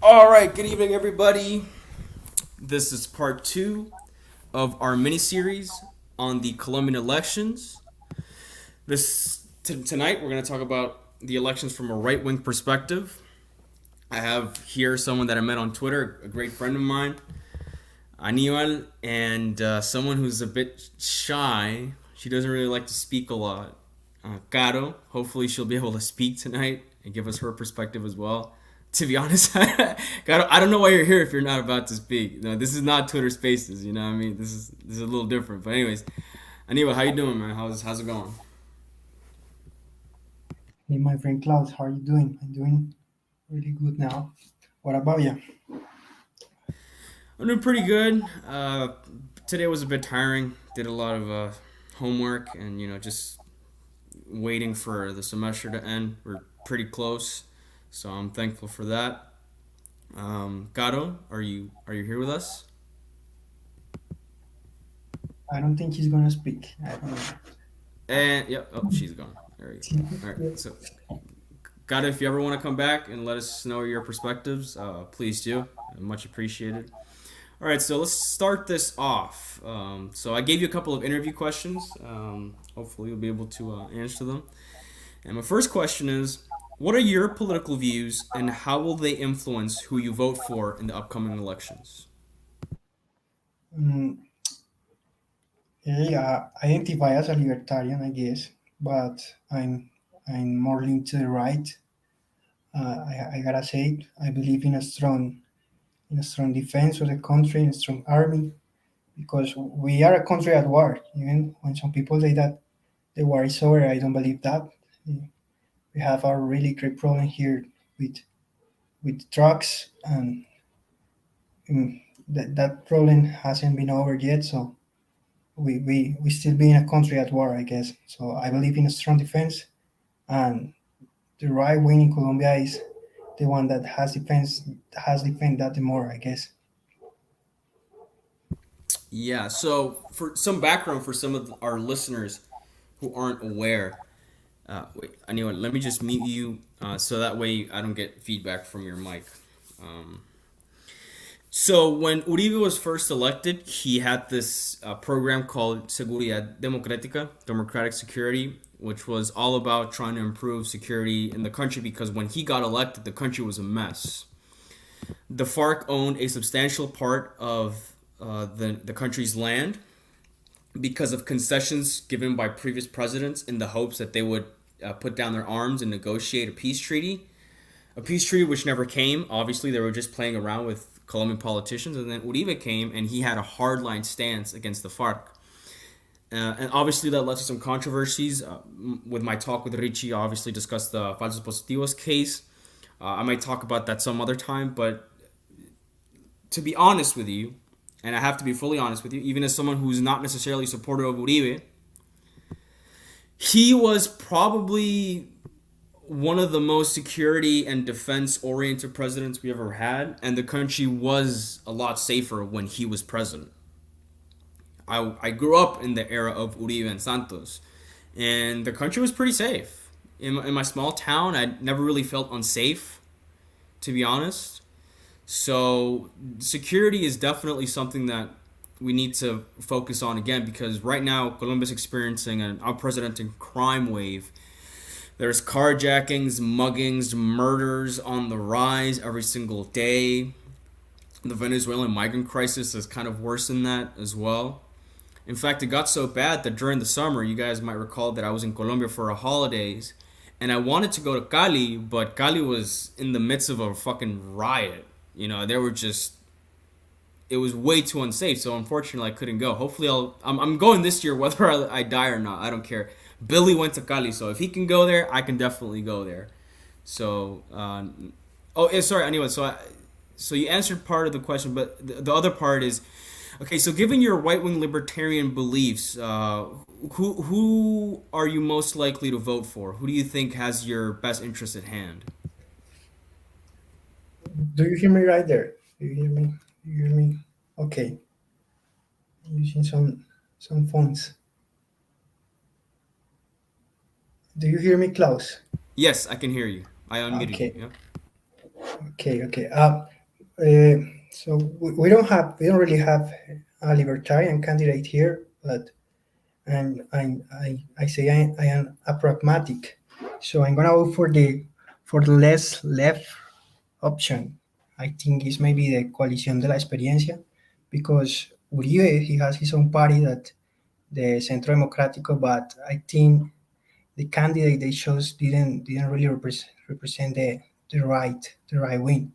All right, good evening, everybody. This is part two of our mini series on the Colombian elections. Tonight, we're going to talk about the elections from a right wing perspective. I have here someone that I met on Twitter, a great friend of mine, Aníbal, and someone who's a bit shy. She doesn't really like to speak a lot. Caro, hopefully she'll be able to speak tonight and give us her perspective as well. To be honest, Caro, I don't know why you're here if you're not about to speak. No, this is not Twitter Spaces. You know what I mean? This is a little different. But anyways, Aníbal, how you doing, man? How's it going? Hey, my friend Klaus, how are you doing? I'm doing really good now. What about you? I'm doing pretty good. Today was a bit tiring. Did a lot of homework and just waiting for the semester to end. We're pretty close, so I'm thankful for that. Gato, are you here with us? I don't think he's gonna speak. I don't know. And yep, oh, she's gone. There we go. All right, so Gato, if you ever want to come back and let us know your perspectives, please do. Much appreciated. All right, so let's start this off. So I gave you a couple of interview questions. Hopefully, you'll be able to answer them. And my first question is, what are your political views and how will they influence who you vote for in the upcoming elections? Mm, yeah, I identify as a libertarian, I guess, but I'm more linked to the right. I gotta say, I believe in a strong defense of the country, in a strong army, because we are a country at war. Even when some people say that the war is over, I don't believe that. We have a really great problem here with drugs, and that problem hasn't been over yet. So we still be in a country at war, I guess. So I believe in a strong defense, and the right wing in Colombia is the one that has defended that the more, I guess. Yeah, so for some background for some of our listeners who aren't aware, wait, anyway, let me just mute you so that way I don't get feedback from your mic. Um, So when Uribe was first elected, he had this program called Seguridad Democrática, Democratic Security, which was all about trying to improve security in the country because when he got elected, the country was a mess. The FARC owned a substantial part of the country's land because of concessions given by previous presidents in the hopes that they would put down their arms and negotiate a peace treaty. A peace treaty which never came. Obviously, they were just playing around with Colombian politicians, and then Uribe came, and he had a hardline stance against the FARC. And obviously, that led to some controversies. With my talk with Richie, I obviously discussed the falsos positivos case. I might talk about that some other time, but to be honest with you, and I have to be fully honest with you, even as someone who's not necessarily supportive of Uribe, he was probably one of the most security and defense oriented presidents we ever had, and the country was a lot safer when he was president. I grew up in the era of Uribe and Santos, and the country was pretty safe. In my small town, I never really felt unsafe, to be honest. So, security is definitely something that we need to focus on again because right now, Colombia is experiencing an unprecedented crime wave. There's carjackings, muggings, murders on the rise every single day. The Venezuelan migrant crisis has kind of worsened that as well. In fact, it got so bad that during the summer, you guys might recall that I was in Colombia for a holidays and I wanted to go to Cali, but Cali was in the midst of a fucking riot. They were just it was way too unsafe. So unfortunately, I couldn't go. Hopefully, I'm going this year, whether I die or not. I don't care. Billy went to Cali, so if he can go there, I can definitely go there. So, oh, yeah, sorry. Anyway, so you answered part of the question, but the other part is, okay. So, given your right wing libertarian beliefs, who are you most likely to vote for? Who do you think has your best interest at hand? Do you hear me right there? Do you hear me? Do you hear me? Okay. I'm using some phones. Do you hear me, Klaus? Yes, I can hear you. I unmuted you. Okay. Yeah. Okay. Uh, so we don't really have a libertarian candidate here, but and I say I am a pragmatic, so I'm gonna vote for the less left option. I think is maybe the Coalición de la Experiencia, because Uribe he has his own party that the Centro Democrático, but I think the candidate they chose didn't really represent the right wing.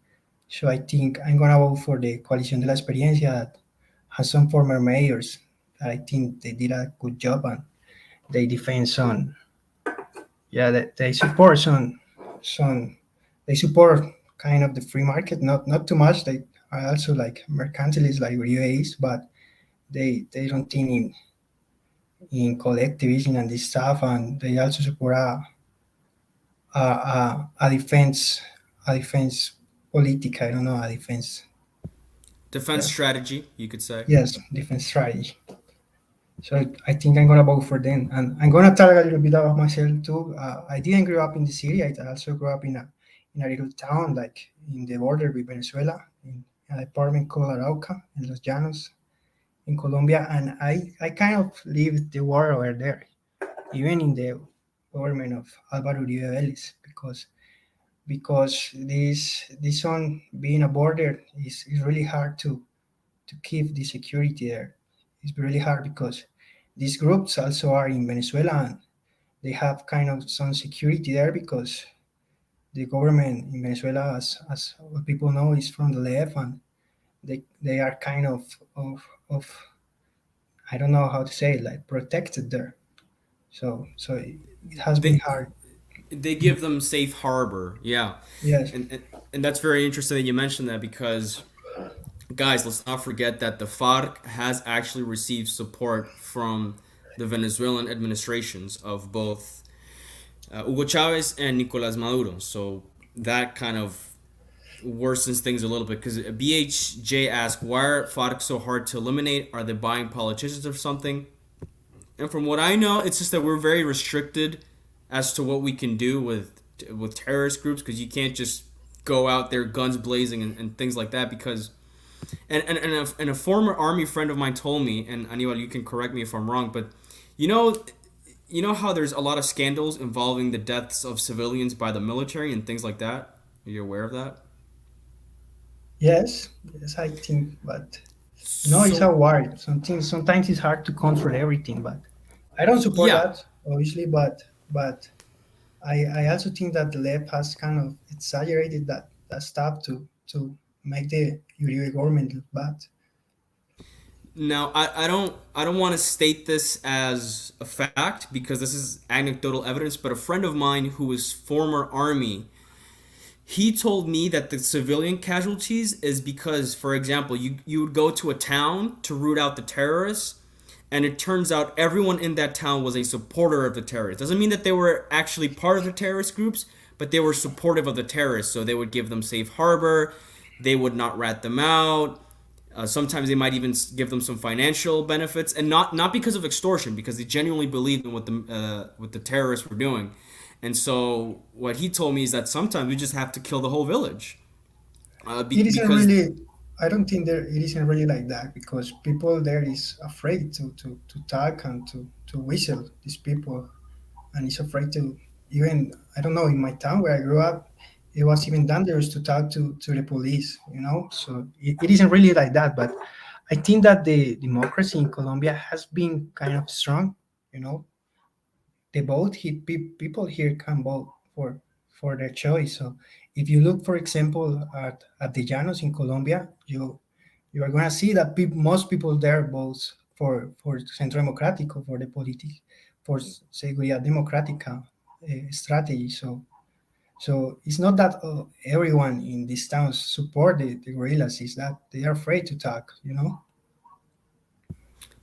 So I think I'm gonna vote for the Coalición de la Experiencia that has some former mayors that I think they did a good job and they defend some, yeah, they support some they support kind of the free market, not too much. They are also like mercantilists like Uribe is, but they don't think in collectivism and this stuff, and they also support a defense, a defense politic. I don't know, a defense. Defense Yeah, strategy, you could say. yes, defense strategy. So I think I'm gonna vote for them, and I'm gonna talk a little bit about myself too. I didn't grow up in the city. I also grew up in a little town, like in the border with Venezuela, in a department called Arauca in Los Llanos in Colombia, and I kind of lived the war over there, even in the government of Álvaro Uribe Vélez, because this on being a border is really hard to keep the security there. It's really hard because these groups also are in Venezuela and they have kind of some security there because the government in Venezuela, as what people know, is from the left and they are kind of I don't know how to say it, like protected there. So it has been They hard. they give them safe harbor, yeah, Yes, and that's very interesting that you mentioned that because guys, let's not forget that the FARC has actually received support from the Venezuelan administrations of both Hugo Chavez and Nicolas Maduro. So that kind of worsens things a little bit because BHJ asked, why are FARC so hard to eliminate? Are they buying politicians or something? And from what I know, it's just that we're very restricted as to what we can do with terrorist groups because you can't just go out there guns blazing and things like that because and a former army friend of mine told me, and Aníbal, you can correct me if I'm wrong, but you know, you know how there's a lot of scandals involving the deaths of civilians by the military and things like that. Are you aware of that? yes, yes. I think, but it's a So war. Sometimes it's hard to control everything, but I don't support yeah, that obviously. But I also think that the left has kind of exaggerated that stuff to make the Uribe government look bad. now I don't want to state this as a fact because this is anecdotal evidence, but a friend of mine who was former army, he told me that the civilian casualties is because, for example, you would go to a town to root out the terrorists, and it turns out everyone in that town was a supporter of the terrorists. Doesn't mean that they were actually part of the terrorist groups, but they were supportive of the terrorists. So they would give them safe harbor, they would not rat them out. Sometimes they might even give them some financial benefits, and not because of extortion, because they genuinely believed in what the terrorists were doing. And so what he told me is that sometimes we just have to kill the whole village, It isn't because really. I don't think there it isn't really like that because people there is afraid to talk and to whistle these people, and is afraid to even I don't know in my town where I grew up, it was even dangerous to talk to the police. So it isn't really like that. But I think that the democracy in Colombia has been kind of strong. You know, the vote people here can vote for their choice. So if you look, for example, at the Llanos in Colombia, you are going to see that most people there vote for Centro Democrático, for the politic, for Seguridad Democrática strategy. So it's not that everyone in these towns support the guerrillas. It's that they are afraid to talk.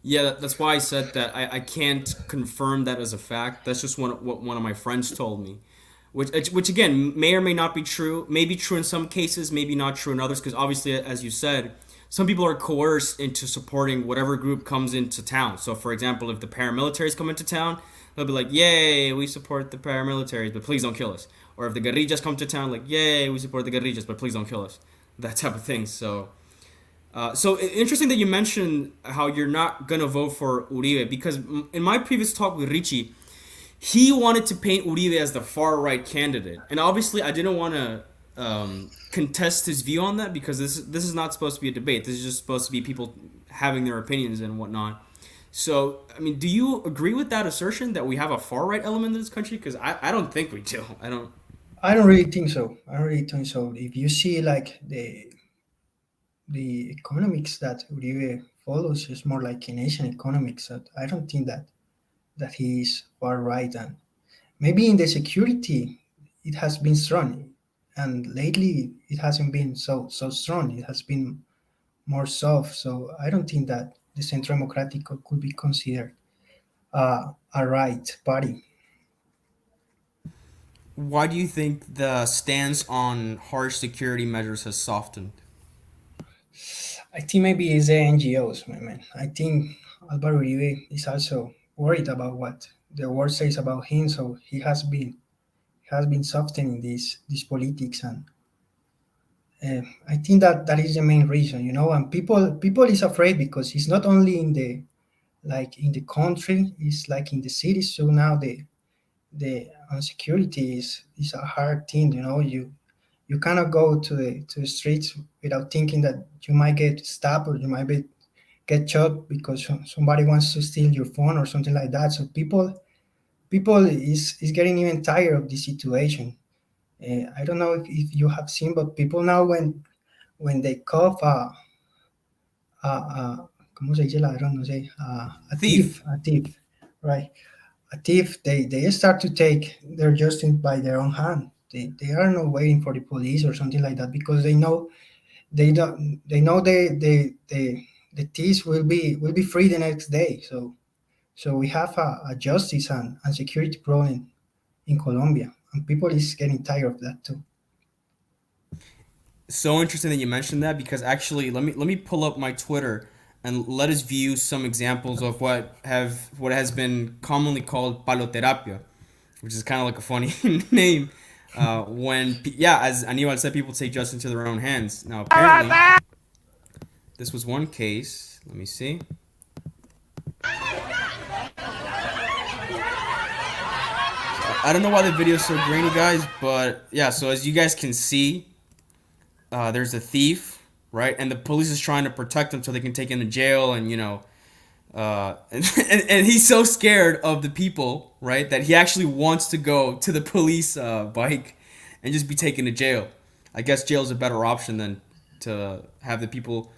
yeah, that's why I said that I can't confirm that as a fact. That's just what one of my friends told me, which again may or may not be true. May be true in some cases, maybe not true in others. Because obviously, as you said, some people are coerced into supporting whatever group comes into town. So, for example, if the paramilitaries come into town, they'll be like, "Yay, we support the paramilitaries, but please don't kill us." Or if the guerrillas come to town, like, "Yay, we support the guerrillas, but please don't kill us." that type of thing. So interesting that you mentioned how you're not gonna vote for Uribe, because in my previous talk with Richie, he wanted to paint Uribe as the far right candidate, and obviously I didn't want to contest his view on that, because this is not supposed to be a debate. This is just supposed to be people having their opinions and whatnot. So, I mean, do you agree with that assertion that we have a far right element in this country? Because I don't think we do. I don't. I don't really think so. I don't really think so. If you see like the economics that Uribe follows is more like Keynesian economics. That I don't think that he is far right, and maybe in the security it has been strong, and lately it hasn't been so strong. It has been more soft. So I don't think that the Centro Democrático could be considered a right party. Why do you think the stance on harsh security measures has softened? I think maybe it's the NGOs, my man. I think Alvaro Uribe is also worried about what the world says about him, so he has been softening this politics, and I think that is the main reason, And people is afraid because it's not only in the like in the country, it's like in the cities. So now the insecurity is a hard thing, You cannot go to the streets without thinking that you might get stabbed, or you might get shot because somebody wants to steal your phone or something like that. So people is getting even tired of this situation. I don't know if you have seen, but people now when they cough ¿cómo se dice ladrón? No sé, Thief. a thief, right? A thief, they start to take their justice by their own hand. They are not waiting for the police or something like that, because they know the thieves will be free the next day. So we have a justice and security problem in Colombia, and people is getting tired of that too. So interesting that you mentioned that, because actually, let me pull up my Twitter and let us view some examples of what has been commonly called Palo Terrapia, which is kind of like a funny name. Yeah, as Aníbal said, people take justice into their own hands. Now, apparently, this was one case. Let me see. I don't know why the video is so grainy, guys, but yeah. So as you guys can see, there's a thief, right? And the police is trying to protect him so they can take him to jail, and and he's so scared of the people, right, that he actually wants to go to the police bike and just be taken to jail. I guess jail is a better option than to have the people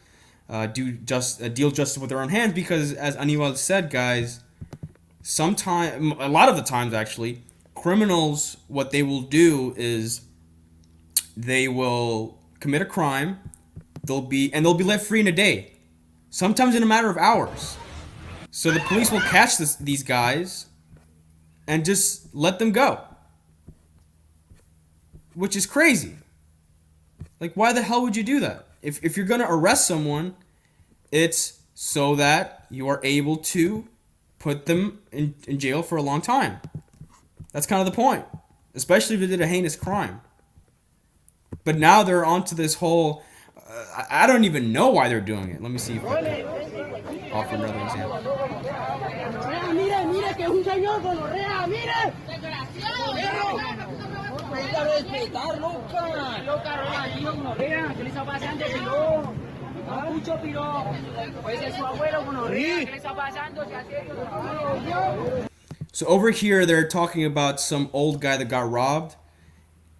deal justice with their own hands, because as Aníbal said, guys, a lot of the times actually, criminals, what they will do is they will commit a crime, they'll be let free in a day, sometimes in a matter of hours. So the police will catch these guys and just let them go, which is crazy. Like, why the hell would you do that? If you're gonna arrest someone, it's so that you are able to put them in jail for a long time. That's kind of the point, especially if they did a heinous crime. But now they're onto this whole. I don't even know why they're doing it. Let me see if I can offer another example. Mire, mire, que es un señor gonorrea, mire. Desgraciado. Necesita respetar, loca. Loca, rollo, gonorrea. ¿Qué le está pasando, piro? Mucho piro. Pues es su abuelo gonorrea. ¿Qué le está pasando? Se hace trabajo. So over here, they're talking about some old guy that got robbed,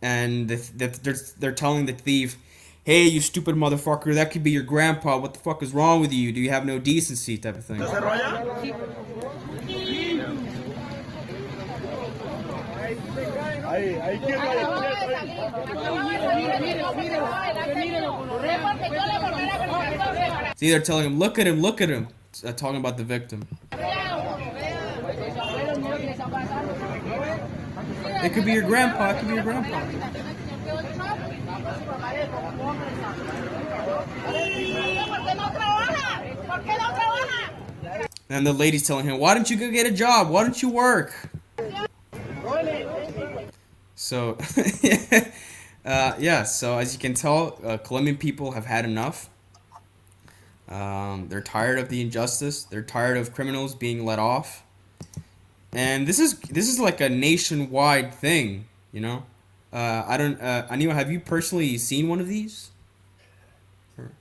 and they're telling the thief, "Hey, you stupid motherfucker, that could be your grandpa. What the fuck is wrong with you? Do you have no decency?" type of thing. See, they're telling him, look at him, talking about the victim. It could be your grandpa, it could be your grandpa. And the lady's telling him, why don't you go get a job? Why don't you work? So, Yeah, so as you can tell, Colombian people have had enough. They're tired of the injustice. They're tired of criminals being let off. And this is like a nationwide thing, you know. I don't. Aníbal, have you personally seen one of these?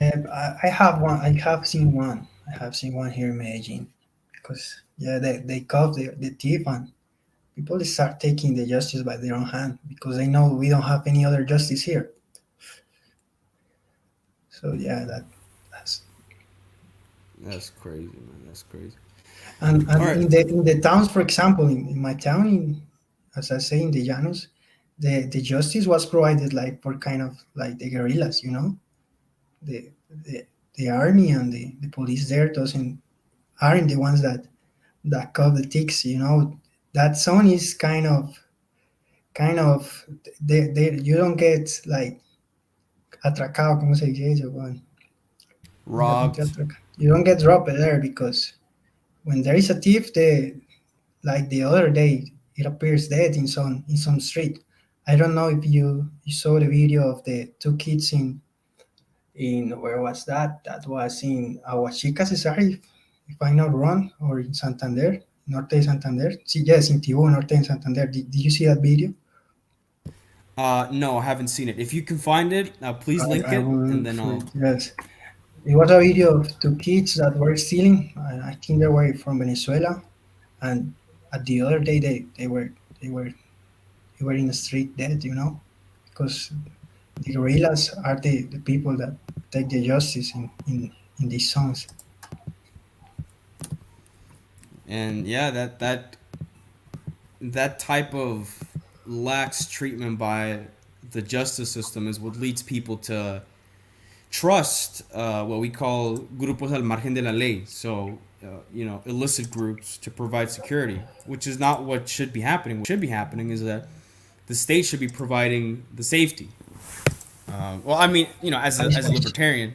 I have one. I have seen one. I have seen one here in Medellin, because yeah, they caught the thief, and people start taking the justice by their own hand because they know we don't have any other justice here. So yeah, that's That's crazy, man. That's crazy. All and right. in the towns, for example, in my town, as I say, in the Llanos, the justice was provided like for kind of like the guerrillas, the the, the army and the police there doesn't aren't the ones that caught the ticks. That zone is kind of you don't get like atracado, como se dice eso, Juan? Ya no te Robbed. You don't get dropped there because when there is a thief, like the other day, it appears dead in some street. I don't know if you saw the video of the two kids in where was that? That was in Aguachica, Cesar, if I'm not wrong, or in Santander, Norte de Santander. Sí, yes, in Tibu, Norte de Santander. Did you see that video? No, I haven't seen it. If you can find it, please link I it, will and look then for I'll. it. Yes, it was a video of two kids that were stealing. I think they were from Venezuela, and at the other day they were they were in the street dead. Because the guerrillas are the people that take the justice in these songs. And yeah, that type of lax treatment by the justice system is what leads people to trust what we call grupos al margen de la ley. So, illicit groups to provide security, which is not what should be happening. What should be happening is that the state should be providing the safety. Well, I mean, as a libertarian,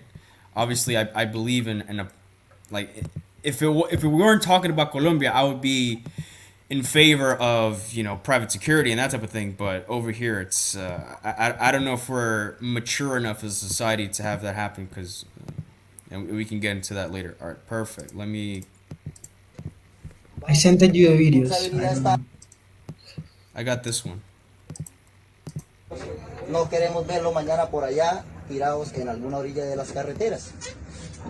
obviously, I believe in a like if we weren't talking about Colombia, I would be in favor of private security and that type of thing. But over here, it's I don't know if we're mature enough as a society to have that happen because and we can get into that later. All right, perfect. Let me. I sent you the videos. I don't know. I got this one. No queremos verlo mañana por allá tirados en alguna orilla de las carreteras.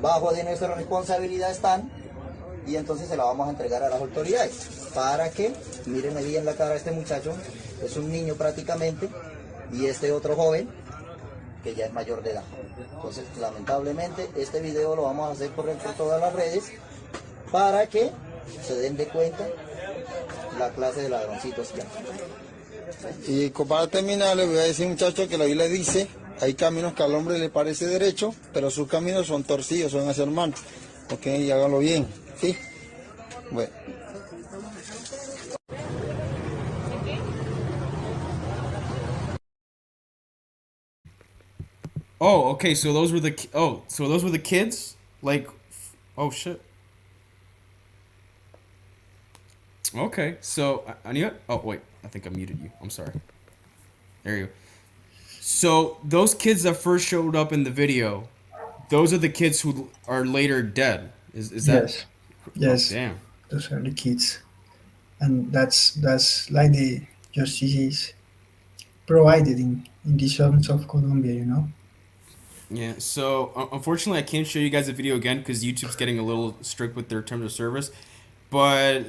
Bajo de nuestra responsabilidad están y entonces se la vamos a entregar a las autoridades para que miren ahí en la cara a este muchacho, es un niño prácticamente, y este otro joven que ya es mayor de edad. Entonces, lamentablemente, este video lo vamos a hacer correr por todas las redes para que se den de cuenta la clase de ladroncitos que hay. Y para terminar, le voy a decir, muchachos, que la Biblia dice, hay caminos que al hombre le parece derecho, pero sus caminos son torcidos, son hacia el mal. Ok, y háganlo bien, ¿sí? Bueno. Oh, okay. So those were the kids. Like, oh shit. Okay. So I knew it. Oh wait, I think I muted you. I'm sorry. There you go. So those kids that first showed up in the video, those are the kids who are later dead. Is that? Yes, Oh yes, damn. those are the kids, and that's like the justice is provided in these zones of Colombia. Yeah. So unfortunately, I can't show you guys the video again because YouTube's getting a little strict with their terms of service. But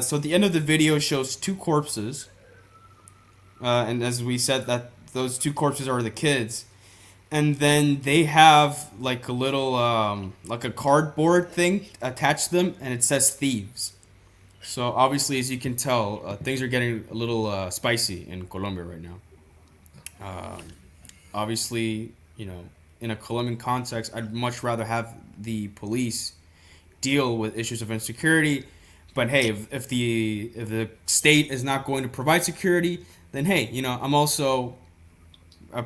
so the end of the video shows two corpses, and as we said, that those two corpses are the kids, and then they have like a little like a cardboard thing attached to them, and it says thieves. So obviously, as you can tell, things are getting a little spicy in Colombia right now. Um, Obviously, in a Colombian context, I'd much rather have the police deal with issues of insecurity. But hey, if the state is not going to provide security, then hey, I'm also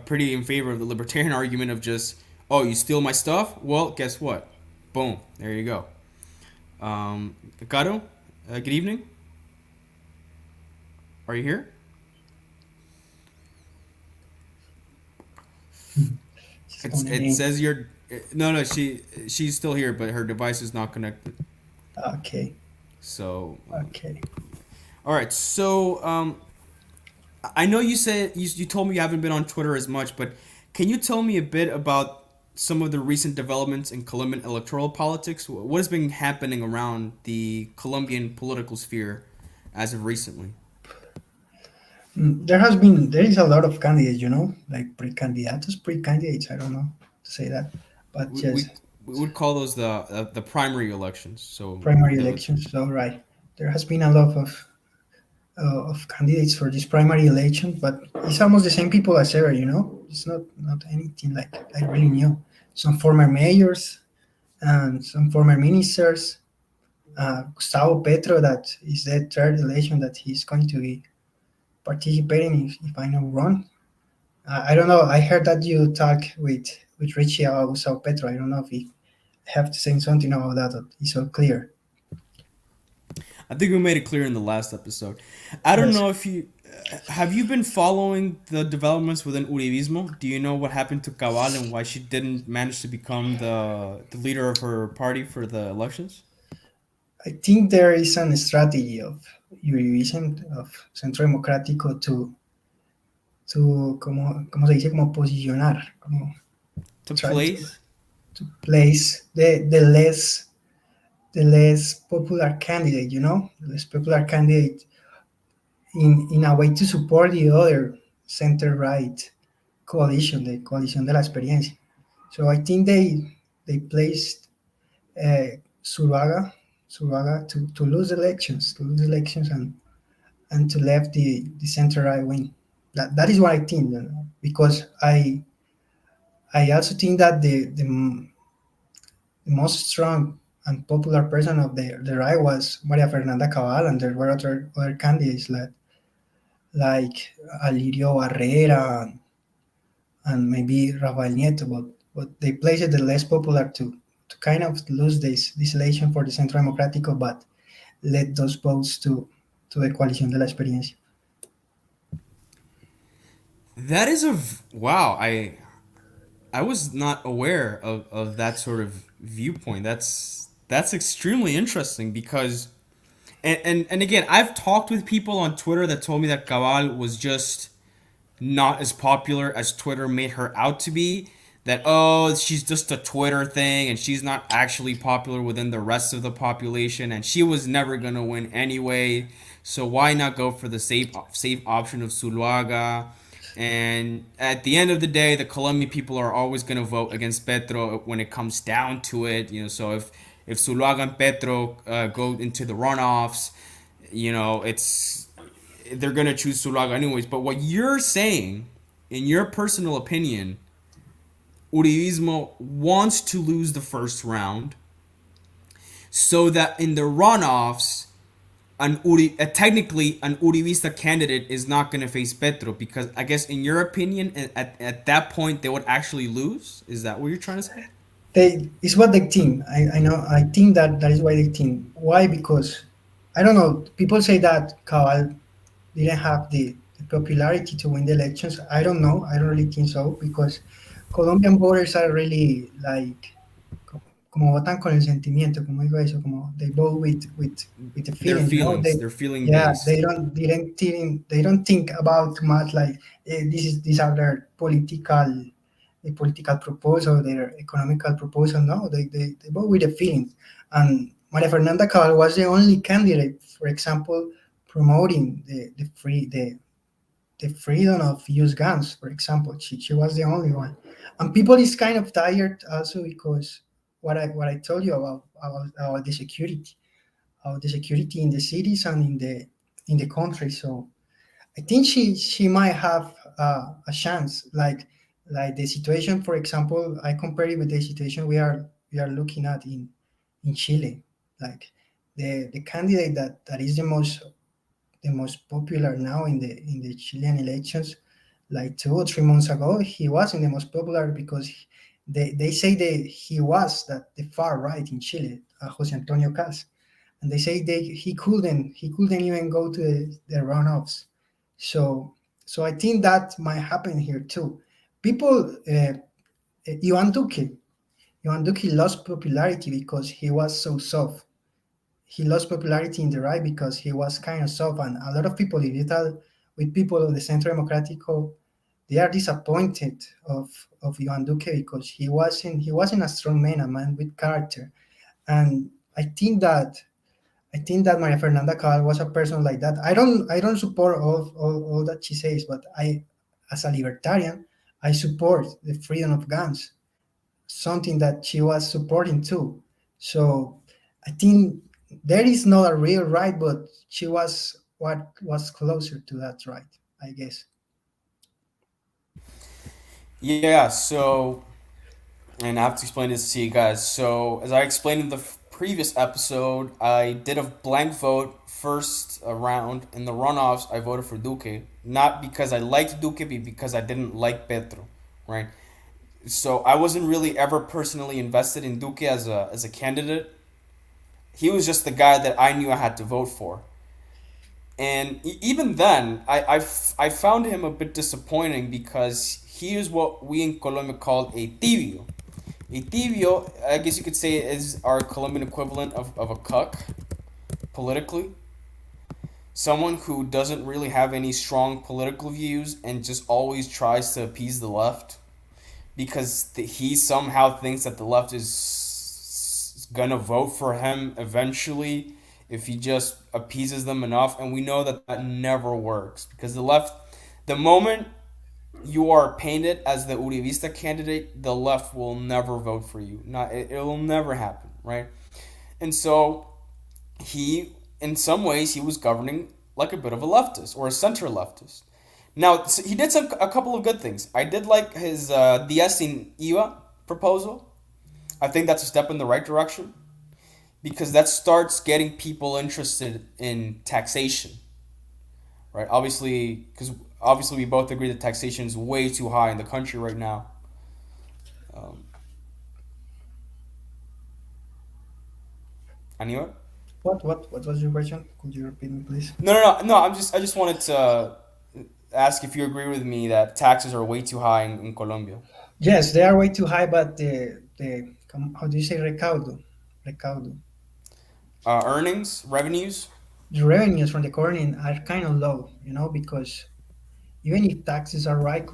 pretty in favor of the libertarian argument of just, oh, you steal my stuff? Well, guess what? Boom, there you go. Caro, good evening. Are you here? She's It's coming it again. says you're no, she's still here, but her device is not connected. Okay, So okay. all right. So I know you said you told me you haven't been on Twitter as much, but can you tell me a bit about some of the recent developments in Colombian electoral politics? What has been happening around the Colombian political sphere as of recently? There is a lot of candidates, like pre-candidates. I don't know to say that, but We yes, we, we would call those the primary elections. So primary the elections. So right, there has been a lot of candidates for this primary election, but it's almost the same people as ever. It's not anything like really new. Some former mayors and some former ministers. Gustavo Petro, that is the third election that he's going to be participating, if I know wrong. I don't know. I heard that you talk with Richie about Gustavo Petro. I don't know if you have to say something about that. Or it's so clear. I think we made it clear in the last episode. I don't Yes. know if you have you been following the developments within Uribismo. Do you know what happened to Cabal and why she didn't manage to become the leader of her party for the elections? I think there is a strategy of Uribe of Centro Democrático to como se dice, como posicionar, como To try place? to place the less popular candidate, the less popular candidate in a way to support the other center right coalition, the Coalición de la Experiencia. So I think they placed Zuluaga, to lose elections, and to left the center right wing. That is what I think, because I also think that the most strong and popular person of the right was Maria Fernanda Cabal, and there were other candidates like Alirio Barrera and maybe Rafael Nieto, but they placed the less popular to kind of lose this election for the Centro Democrático, but led those votes to the Coalición de la Experiencia. That is wow. I was not aware of that sort of viewpoint. That's extremely interesting because and again, I've talked with people on Twitter that told me that Cabal was just not as popular as Twitter made her out to be. That oh, she's just a Twitter thing and she's not actually popular within the rest of the population and she was never gonna win anyway. So why not go for the safe option of Zuluaga? And at the end of the day, the Colombian people are always gonna vote against Petro when it comes down to it. So if Zuluaga and Petro go into the runoffs, it's they're gonna choose Zuluaga anyways. But what you're saying, in your personal opinion, Uribismo wants to lose the first round, so that in the runoffs, technically an Uribista candidate is not gonna face Petro because I guess in your opinion, at that point they would actually lose. Is that what you're trying to say? It's what they think. I know. I think that is why they think. Why? Because I don't know. People say that Cabal didn't have the popularity to win the elections. I don't know. I don't really think so because Colombian voters are really like como votan con el sentimiento, como digo eso, como they vote with the Their feeling, feelings, They they're feeling yeah, based. they don't think about too much like these are their the political proposal, their economical proposal. No, they vote with the feelings. And Maria Fernanda Cabal was the only candidate, for example, promoting the freedom of use guns, for example. She was the only one. And people is kind of tired also because what I told you about the security in the cities and in the country. So I think she might have a chance. Like the situation, for example, I compare it with the situation we are looking at in Chile. Like the candidate that is the most popular now in the Chilean elections. Like 2 or 3 months ago, he wasn't the most popular because they say that he was the far right in Chile, Jose Antonio Cas, and they say he couldn't even go to the runoffs. So I think that might happen here too. people, Ivan Duque lost popularity because he was so soft. He lost popularity in the right because he was kind of soft, and a lot of people, if you tell with people of the Centro Democrático, they are disappointed of Ivan Duque because he wasn't a strong man, a man with character. And I think that Maria Fernanda Cabal was a person like that. I don't support all that she says, but as a libertarian, I support the freedom of guns, something that she was supporting too. So I think there is not a real right, but she was what was closer to that right, I guess. Yeah, so, and I have to explain this to you guys. So, as I explained in the previous episode, I did a blank vote first round. In the runoffs, I voted for Duque. Not because I liked Duque, but because I didn't like Petro, right? So, I wasn't really ever personally invested in Duque as a candidate. He was just the guy that I knew I had to vote for. And even then, I found him a bit disappointing because he is what we in Colombia call a tibio. A tibio, I guess you could say, is our Colombian equivalent of a cuck politically. Someone who doesn't really have any strong political views and just always tries to appease the left because he somehow thinks that the left is gonna vote for him eventually if he just appeases them enough. And we know that that never works because the left, the moment you are painted as the Uribista candidate, the left will never vote for you. Not it will never happen, right? And so he, in some ways, he was governing like a bit of a leftist or a center leftist. Now he did a couple of good things. I did like his Diez sin IVA proposal. I think that's a step in the right direction because that starts getting people interested in taxation, right? Obviously we both agree that taxation is way too high in the country right now. Um, Aníbal? What was your question? Could you repeat me, please? No. I just wanted to ask if you agree with me that taxes are way too high in Colombia. Yes, they are way too high, but how do you say recaudo. Earnings, revenues. The revenues from the government are kind of low, because even if taxes are right,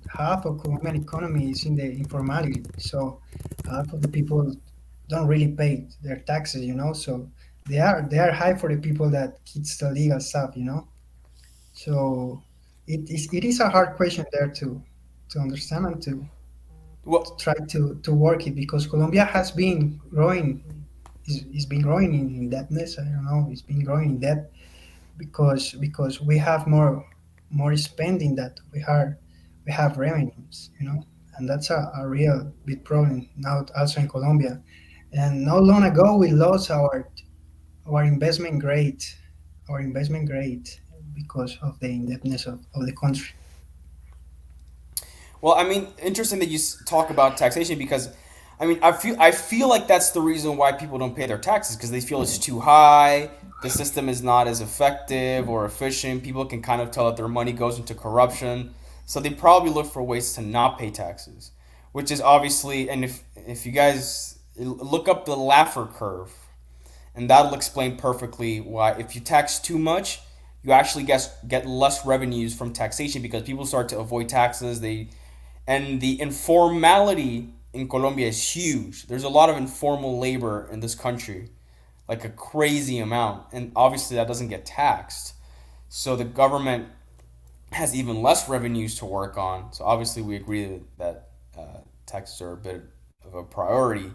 half of Colombian economy is in the informality. So half of the people don't really pay their taxes, So they are high for the people that hits the legal stuff. So it is a hard question there to understand and to Well, try to work it, because Colombia has been growing, is been growing in indebtedness. I don't know, it's been growing in debt because we have more spending that we have revenues, and that's a real big problem now also in Colombia. And not long ago we lost our investment grade our investment grade because of the indebtedness of the country. well, I mean, interesting that you talk about taxation because, I mean, I feel like that's the reason why people don't pay their taxes because they feel it's too high. The system is not as effective or efficient. People can kind of tell that their money goes into corruption, so they probably look for ways to not pay taxes, which is obviously. And if you guys look up the Laffer curve, and that'll explain perfectly why if you tax too much, you actually get less revenues from taxation because people start to avoid taxes. And the informality in Colombia is huge. There's a lot of informal labor in this country, like a crazy amount, and obviously that doesn't get taxed. So the government has even less revenues to work on. So obviously we agree that taxes are a bit of a priority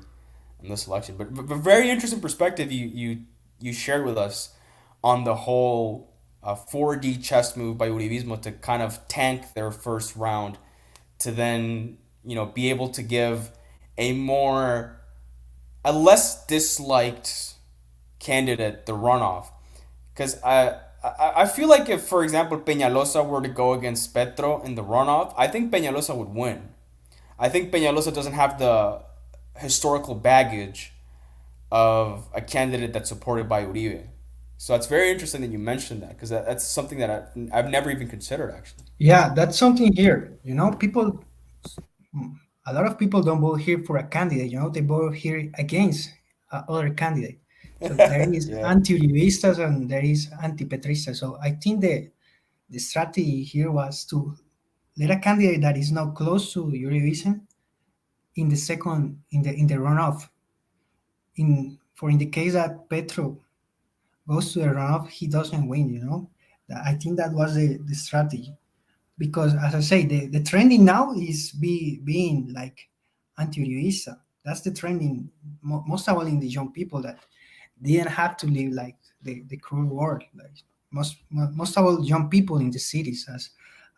in this election. But very interesting perspective you shared with us on the whole 4D chess move by Uribismo to kind of tank their first round to then be able to give a more a less disliked candidate the runoff because I feel like if, for example, Peñalosa were to go against Petro in the runoff, I think Peñalosa would win. I think Peñalosa doesn't have the historical baggage of a candidate that's supported by Uribe. So it's very interesting that you mentioned that because that's something that I've never even considered actually. Yeah, that's something here. People a lot of people don't vote here for a candidate. They vote here against other candidate. So there is Yeah. anti-Uribistas and there is anti-Petristas. So I think the strategy here was to let a candidate that is not close to Uribism in the second in the runoff. In the case that Petro goes to the runoff, he doesn't win. I think that was the strategy, because as I say, the trending now is being like anti-Uribista. That's the trending, most of all in the young people that didn't have to live like the cruel world. Like most of all young people in the cities,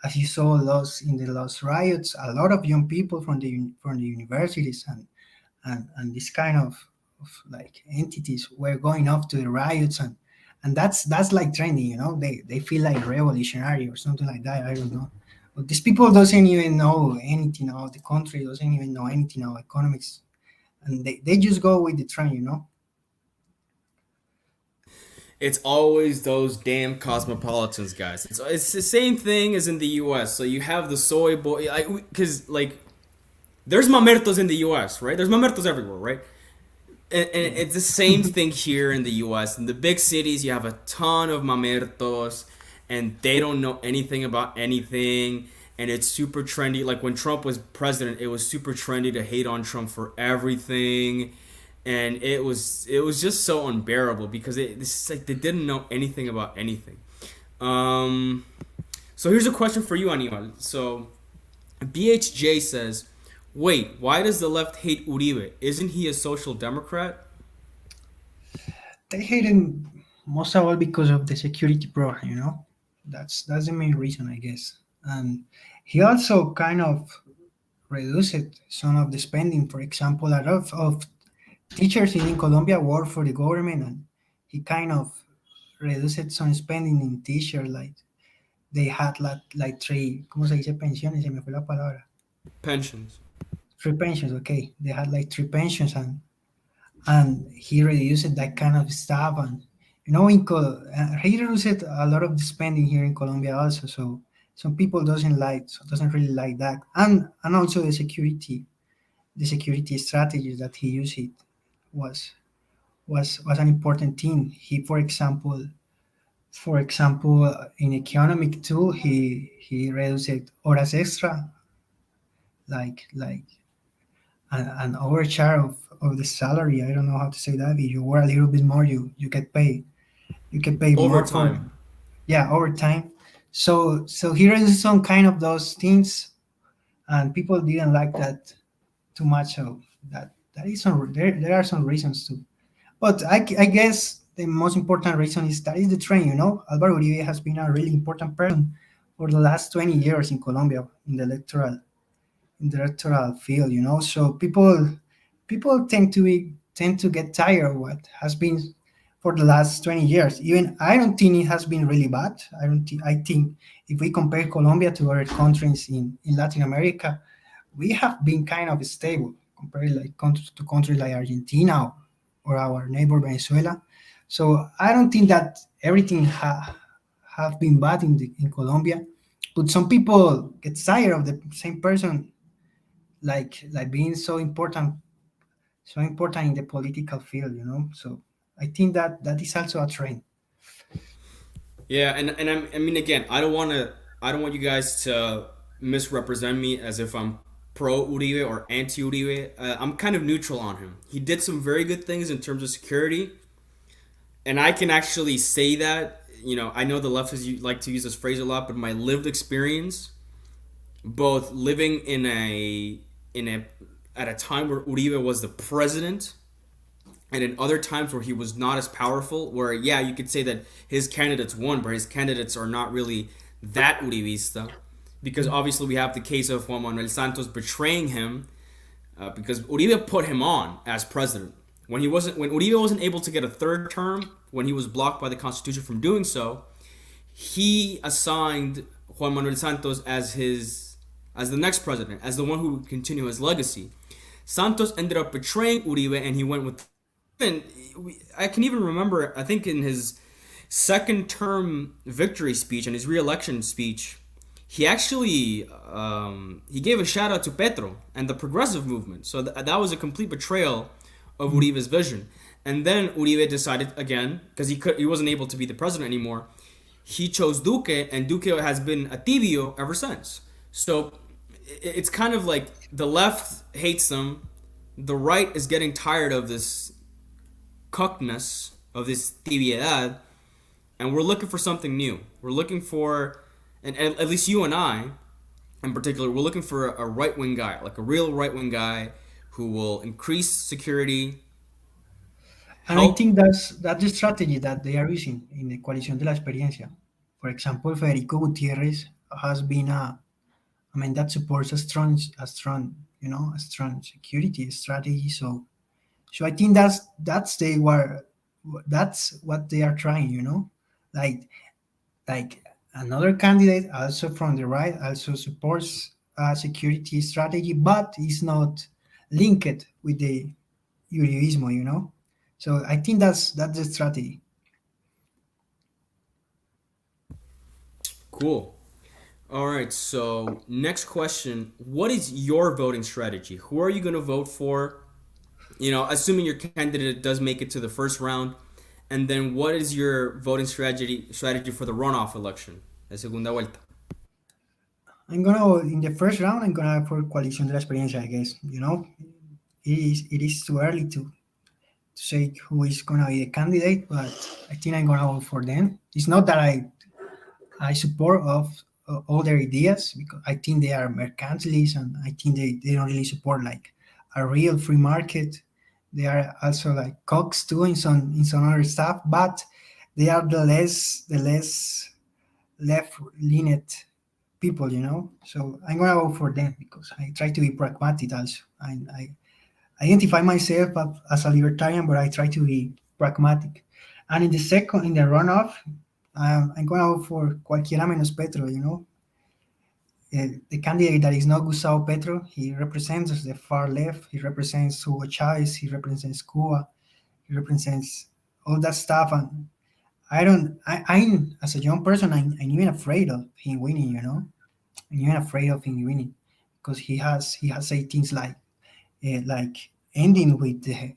as you saw those in the last riots, a lot of young people from the universities and this kind of like entities were going off to the riots, and that's like trending. They feel like revolutionary or something like that. I don't know, but these people doesn't even know anything about the country, doesn't even know anything about economics, and they just go with the trend. It's always those damn cosmopolitans, guys. It's the same thing as in the U.S. So you have the soy boy, because like there's mamertos in the U.S., right? There's mamertos everywhere, right? And it's the same thing here in the U.S. In the big cities, you have a ton of mamertos, and they don't know anything about anything, and it's super trendy. Like when Trump was president, it was super trendy to hate on Trump for everything, and it was just so unbearable because it's like they didn't know anything about anything. So here's a question for you, Aníbal. So BHJ says, wait, why does the left hate Uribe? Isn't he a social democrat? They hate him most of all because of the security program. That's the main reason, I guess. And he also kind of reduced some of the spending. For example, a lot of teachers in Colombia work for the government, and he kind of reduced some spending in teachers. Like they had like three, ¿cómo se dice pensiones? Se me fue la palabra. Pensions. Three pensions, okay. They had like three pensions, and he reduced that kind of stuff. And he reduced a lot of the spending here in Colombia also. So some people doesn't really like that, and also the security strategies that he used was an important thing. He, for example, in economic too, he reduced horas extra, like an overshare of the salary. I don't know how to say that. If you work a little bit more, you get paid. You get paid more for Overtime. overtime. So here is some kind of those things, and people didn't like that too much. So that is there are some reasons too. But I guess the most important reason is that is the trend. Álvaro Uribe has been a really important person for the last 20 years in Colombia in the electoral field. So people tend to get tired of what has been for the last 20 years. Even I don't think it has been really bad. I think if we compare Colombia to other countries in Latin America, we have been kind of stable compared to countries like Argentina or our neighbor Venezuela. So I don't think that everything have been bad in Colombia, but some people get tired of the same person like being so important in the political field. So I think that is also a trend. Yeah, and I mean again, I don't want you guys to misrepresent me as if I'm pro Uribe or anti Uribe. I'm kind of neutral on him. He did some very good things in terms of security, and I can actually say that. I know the leftists like to use this phrase a lot, but my lived experience, both living at a time where Uribe was the president, and in other times where he was not as powerful, where yeah, you could say that his candidates won, but his candidates are not really that Uribista, because obviously we have the case of Juan Manuel Santos betraying him, because Uribe put him on as president when Uribe wasn't able to get a third term, when he was blocked by the Constitution from doing so. He assigned Juan Manuel Santos as the next president, as the one who would continue his legacy. Santos ended up betraying Uribe, and he went with. And I can even remember, I think in his second term victory speech and his re-election speech, he actually he gave a shout out to Petro and the progressive movement. So that was a complete betrayal of Uribe's vision. And then Uribe decided again, because he wasn't able to be the president anymore. He chose Duque, and Duque has been a tibio ever since. So it's kind of like the left hates them, the right is getting tired of this cuckness, of this tibiedad, and we're looking for something new. We're looking for, and at least you and I, in particular, we're looking for a right wing guy, like a real right wing guy who will increase security. And I think that's the strategy that they are using in the Coalición de la Experiencia. For example, Federico Gutierrez has been that supports a strong security strategy. So I think that's what they are trying, like another candidate also from the right also supports a security strategy, but is not linked with the Uribismo. So I think that's the strategy. Cool. All right, so next question. What is your voting strategy? Who are you going to vote for? Assuming your candidate does make it to the first round. And then what is your voting strategy for the runoff election? La segunda vuelta. In the first round, I'm gonna for Coalición de la Experiencia, I guess. It is too early to say who is gonna be the candidate, but I think I'm gonna vote for them. It's not that I support of all their ideas, because I think they are mercantilists, and I think they don't really support like a real free market. They are also like cogs too in some other stuff, but they are the less left-leaning people, So I'm gonna vote for them because I try to be pragmatic also. I identify myself as a libertarian, but I try to be pragmatic. And in the runoff, I'm gonna vote for cualquiera menos Petro, the candidate that is not Gustavo Petro. He represents the far left. He represents Hugo Chavez. He represents Cuba. He represents all that stuff. And I'm as a young person, I'm even afraid of him winning. I'm even afraid of him winning because he has said things like ending with the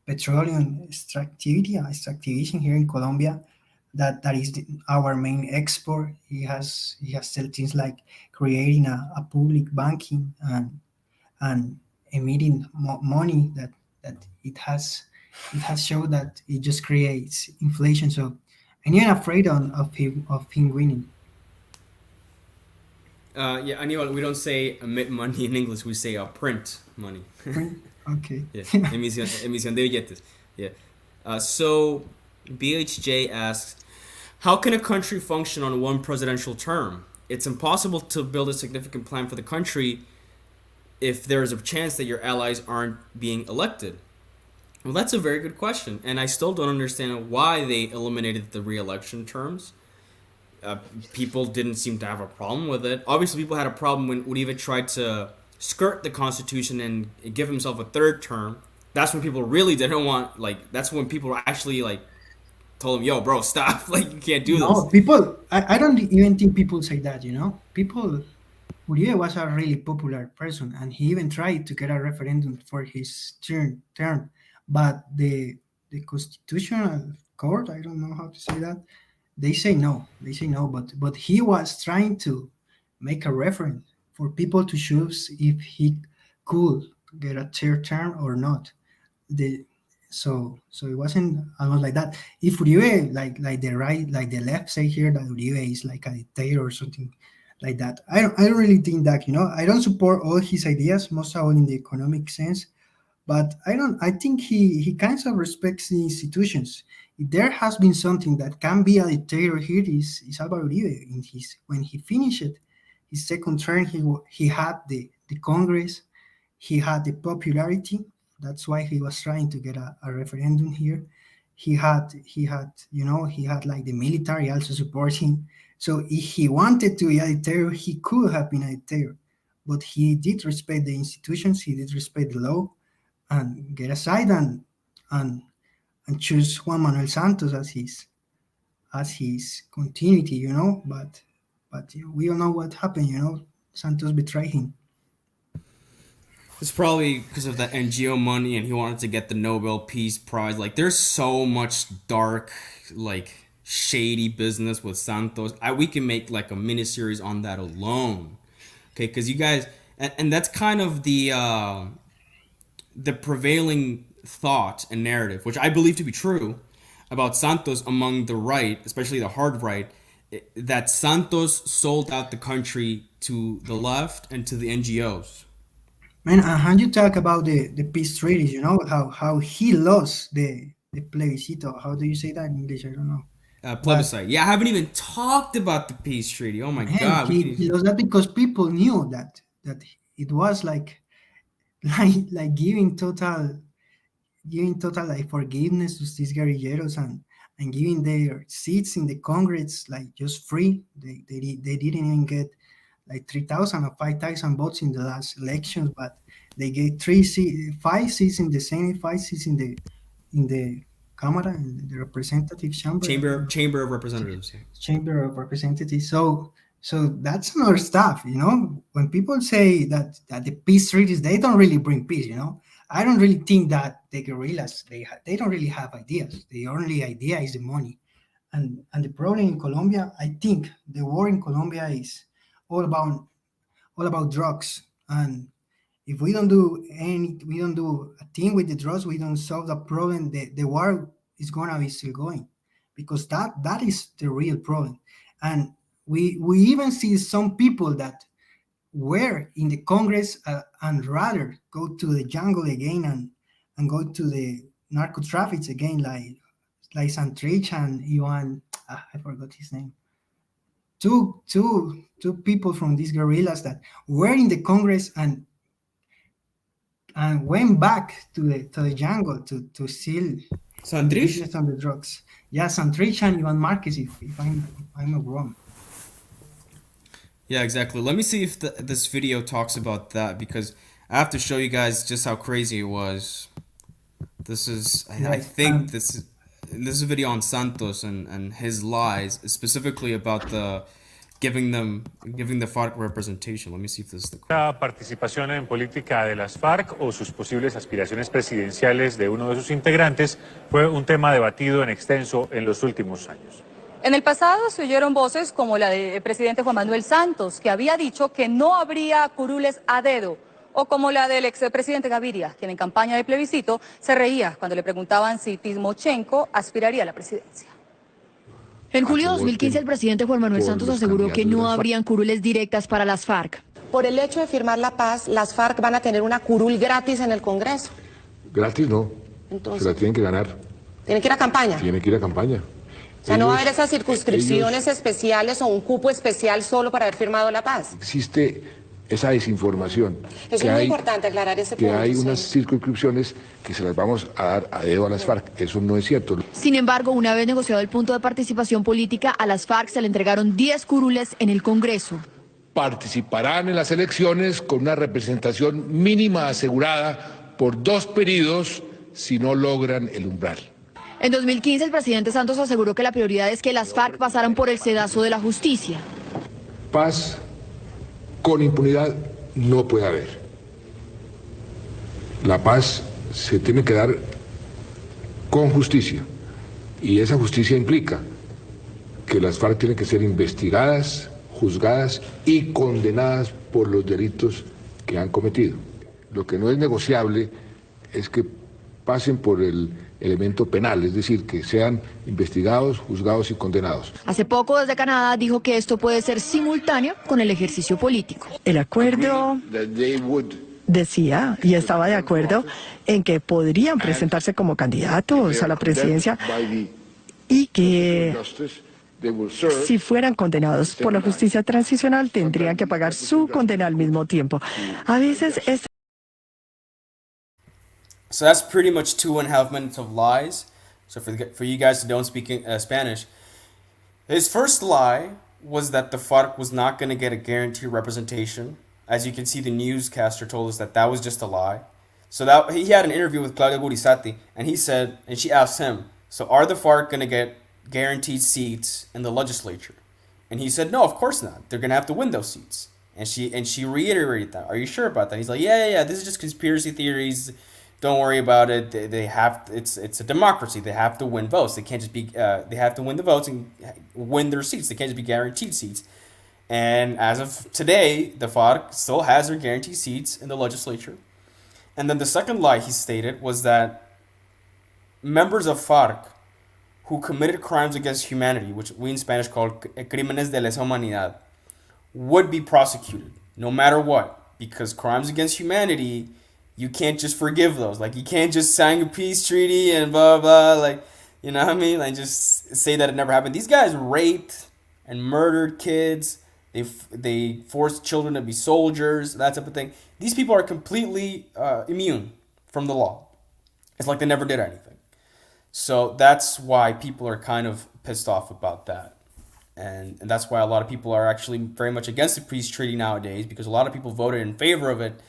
petroleum extractivation here in Colombia. That is our main export. He has said things like creating a public banking and emitting money that it has showed that it just creates inflation. So I'm even afraid of him winning. Yeah, Aníbal, we don't say emit money in English. We say print money. Okay. Yeah, emisión de billetes. Yeah. So BHJ asks, how can a country function on one presidential term? It's impossible to build a significant plan for the country if there is a chance that your allies aren't being elected. Well, that's a very good question, and I still don't understand why they eliminated the re-election terms. People didn't seem to have a problem with it. Obviously, people had a problem when Uribe tried to skirt the Constitution and give himself a third term. That's when people really didn't want, that's when people were actually, told him, yo, bro, stop. You can't do this. People, I don't even think people say that, People, Uribe was a really popular person, and he even tried to get a referendum for his term. But the Constitutional Court, I don't know how to say that, they say no, but he was trying to make a referendum for people to choose if he could get a third term or not. So it wasn't almost like that. If Uribe, like the right, like the left say here that Uribe is like a dictator or something like that, I don't really think that, I don't support all his ideas, most of all in the economic sense, but I think he kind of respects the institutions. If there has been something that can be a dictator here, is Álvaro Uribe. When he finished his second term, he had the Congress, he had the popularity. That's why he was trying to get a referendum here. He had like the military also supporting. So if he wanted to be a dictator, he could have been a dictator. But he did respect the institutions, he did respect the law, and get aside and choose Juan Manuel Santos as as his continuity, but we all know what happened, Santos betrayed him. It's probably because of that NGO money, and he wanted to get the Nobel Peace Prize. Like, there's so much dark, like, shady business with Santos. We can make like a mini series on that alone. Okay, because you guys, and that's kind of the prevailing thought and narrative, which I believe to be true, about Santos among the right, especially the hard right, that Santos sold out the country to the left and to the NGOs. Man, and how you talk about the peace treaties, how he lost the plebiscito. How do you say that in English? I don't know. Plebiscite. Yeah, I haven't even talked about the peace treaty. Oh my Man, God. he lost that because people knew that it was like like giving total like forgiveness to these guerrilleros and giving their seats in the Congress like just free. They didn't even get like 3,000 or 5,000 votes in the last elections, but they gave 5 seats in the Senate, 5 seats in the Cámara, in the representative Chamber of Representatives. Chamber of Representatives. So that's another stuff, When people say that the peace treaties, they don't really bring peace, I don't really think that the guerrillas they don't really have ideas. The only idea is the money, and the problem in Colombia, I think, the war in Colombia is all about drugs, and if we don't do a thing with the drugs, we don't solve the problem. The war is gonna be still going, because that is the real problem, and we even see some people that were in the Congress and rather go to the jungle again and go to the narco traffics again, like Santrich and Juan. I forgot his name. Two people from these guerrillas that were in the Congress and went back to the jungle to steal Santrich? business on the drugs. Yeah, Santrich and Ivan Marquez, if I'm not wrong. Yeah, exactly. Let me see if this video talks about that, because I have to show you guys just how crazy it was. This is, I think this is a video on Santos and his lies, specifically about giving the FARC representation. Let me see if this is the. La participación en política de las FARC o sus posibles aspiraciones presidenciales de uno de sus integrantes fue un tema debatido en extenso en los últimos años. En el pasado se oyeron voces como la del presidente Juan Manuel Santos, que había dicho que no habría curules a dedo, o como la del expresidente Gaviria, quien en campaña de plebiscito se reía cuando le preguntaban si Tizmochenko aspiraría a la presidencia. En julio de 2015, el presidente Juan Manuel Santos aseguró que no habrían curules directas para las FARC. Por el hecho de firmar la paz, las FARC van a tener una curul gratis en el Congreso. Gratis no. Entonces, se la tienen que ganar. ¿Tienen que ir a campaña? Tienen que ir a campaña. O sea, no va a haber esas circunscripciones especiales o un cupo especial solo para haber firmado la paz. Existe esa desinformación. Es muy importante aclarar ese punto. Que hay unas circunscripciones que se las vamos a dar a dedo a las FARC. Eso no es cierto. Sin embargo, una vez negociado el punto de participación política, a las FARC se le entregaron 10 curules en el Congreso. Participarán en las elecciones con una representación mínima asegurada por 2 periodos si no logran el umbral. En 2015, el presidente Santos aseguró que la prioridad es que las FARC pasaran por el sedazo de la justicia. Paz con impunidad no puede haber. La paz se tiene que dar con justicia, y esa justicia implica que las FARC tienen que ser investigadas, juzgadas y condenadas por los delitos que han cometido. Lo que no es negociable es que pasen por el elemento penal, es decir, que sean investigados, juzgados y condenados. Hace poco, desde Canadá, dijo que esto puede ser simultáneo con el ejercicio político. El acuerdo decía y estaba de acuerdo en que podrían presentarse como candidatos a la presidencia y que si fueran condenados por la justicia transicional tendrían que pagar su condena al mismo tiempo. A veces es. So that's pretty much 2.5 minutes of lies. So for you guys who don't speak Spanish, his first lie was that the FARC was not going to get a guaranteed representation. As you can see, the newscaster told us that was just a lie. So he had an interview with Claudia Gurisati, and he said, and she asked him, so are the FARC going to get guaranteed seats in the legislature? And he said, no, of course not. They're gonna have to win those seats. And she reiterated that. Are you sure about that? He's like, yeah. This is just conspiracy theories. Don't worry about it. They have it's a democracy. They have to win votes. They can't just be. They have to win the votes and win their seats. They can't just be guaranteed seats. And as of today, the FARC still has their guaranteed seats in the legislature. And then the second lie he stated was that members of FARC who committed crimes against humanity, which we in Spanish call crímenes de lesa humanidad, would be prosecuted no matter what, because crimes against humanity, you can't just forgive those. Like, you can't just sign a peace treaty and blah blah, like, you know what I mean, like, just say that it never happened. These guys raped and murdered kids. They forced children to be soldiers, that type of thing. These people are completely immune from the law. It's like they never did anything. So that's why people are kind of pissed off about that. And that's why a lot of people are actually very much against the peace treaty nowadays, because a lot of people voted in favor of it,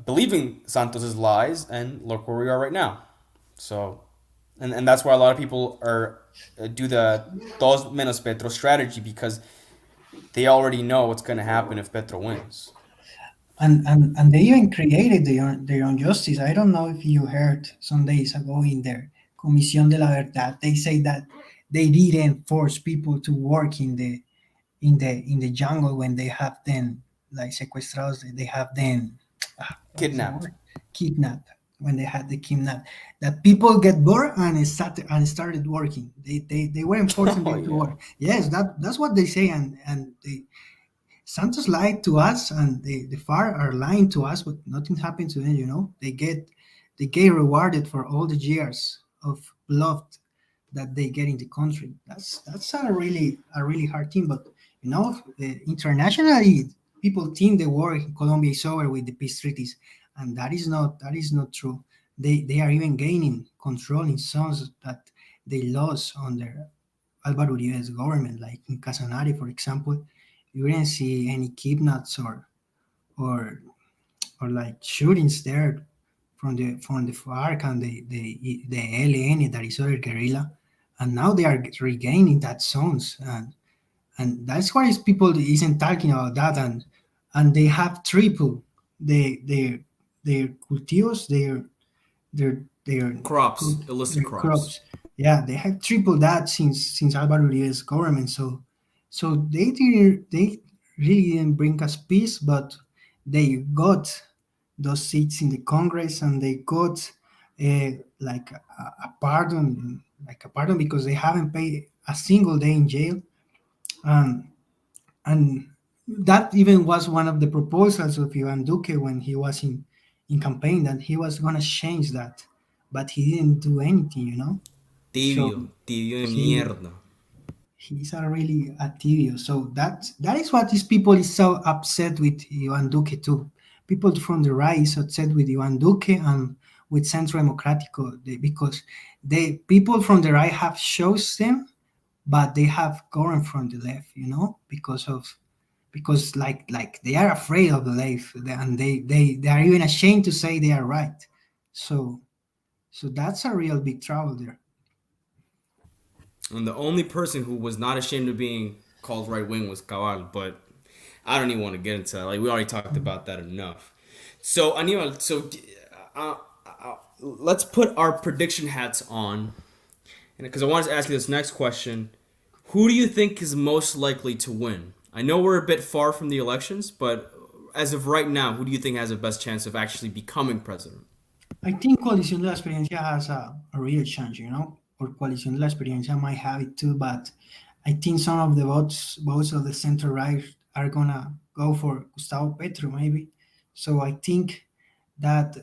believing Santos's lies, and look where we are right now. So, and that's why a lot of people do the Todos menos Petro strategy, because they already know what's going to happen if Petro wins. And they even created their own justice. I don't know if you heard some days ago in their Comisión de la Verdad, they say that they didn't force people to work in the jungle when they have them like secuestrados. They have them kidnapped when they had the kidnap. That people get bored and started working. They weren't forcing them to work. Yes, that's what they say, and they. Santos lied to us, and the FARC are lying to us, but nothing happened to them. You know, they get rewarded for all the years of blood that they get in the country. That's a really hard thing. But you know, internationally, people think the war in Colombia is over with the peace treaties, and that is not true. They are even gaining control in zones that they lost under Álvaro Uribe's government, like in Casanare, for example. You didn't see any kidnaps or like shootings there from the FARC and the ELN, that is other guerrilla, and now they are regaining that zones, and that's why people isn't talking about that, and they have triple their cultivos, their crops, illicit crops. Yeah, they have triple that since Álvaro Uribe's government. So they really didn't bring us peace, but they got those seats in the Congress, and they got a pardon because they haven't paid a single day in jail. And that even was one of the proposals of Iván Duque when he was in campaign, that he was going to change that, but he didn't do anything, you know. Tibio de mierda. He's really a tibio. So that is what these people is so upset with Iván Duque too. People from the right is upset with Iván Duque and with Centro Democrático, because the people from the right have chosen them, but they have gone from the left, you know, because like they are afraid of the left, and they are even ashamed to say they are right. So that's a real big trouble there. And the only person who was not ashamed of being called right wing was Cabal, but I don't even want to get into that. Like, we already talked about that enough. So Aníbal, let's put our prediction hats on, and because I wanted to ask you this next question: who do you think is most likely to win? I know we're a bit far from the elections, but as of right now, who do you think has the best chance of actually becoming president? I think Coalición de la Experiencia has a real chance, you know, or Coalición de la Experiencia might have it too, but I think some of the votes of the center right are gonna go for Gustavo Petro, maybe. So I think that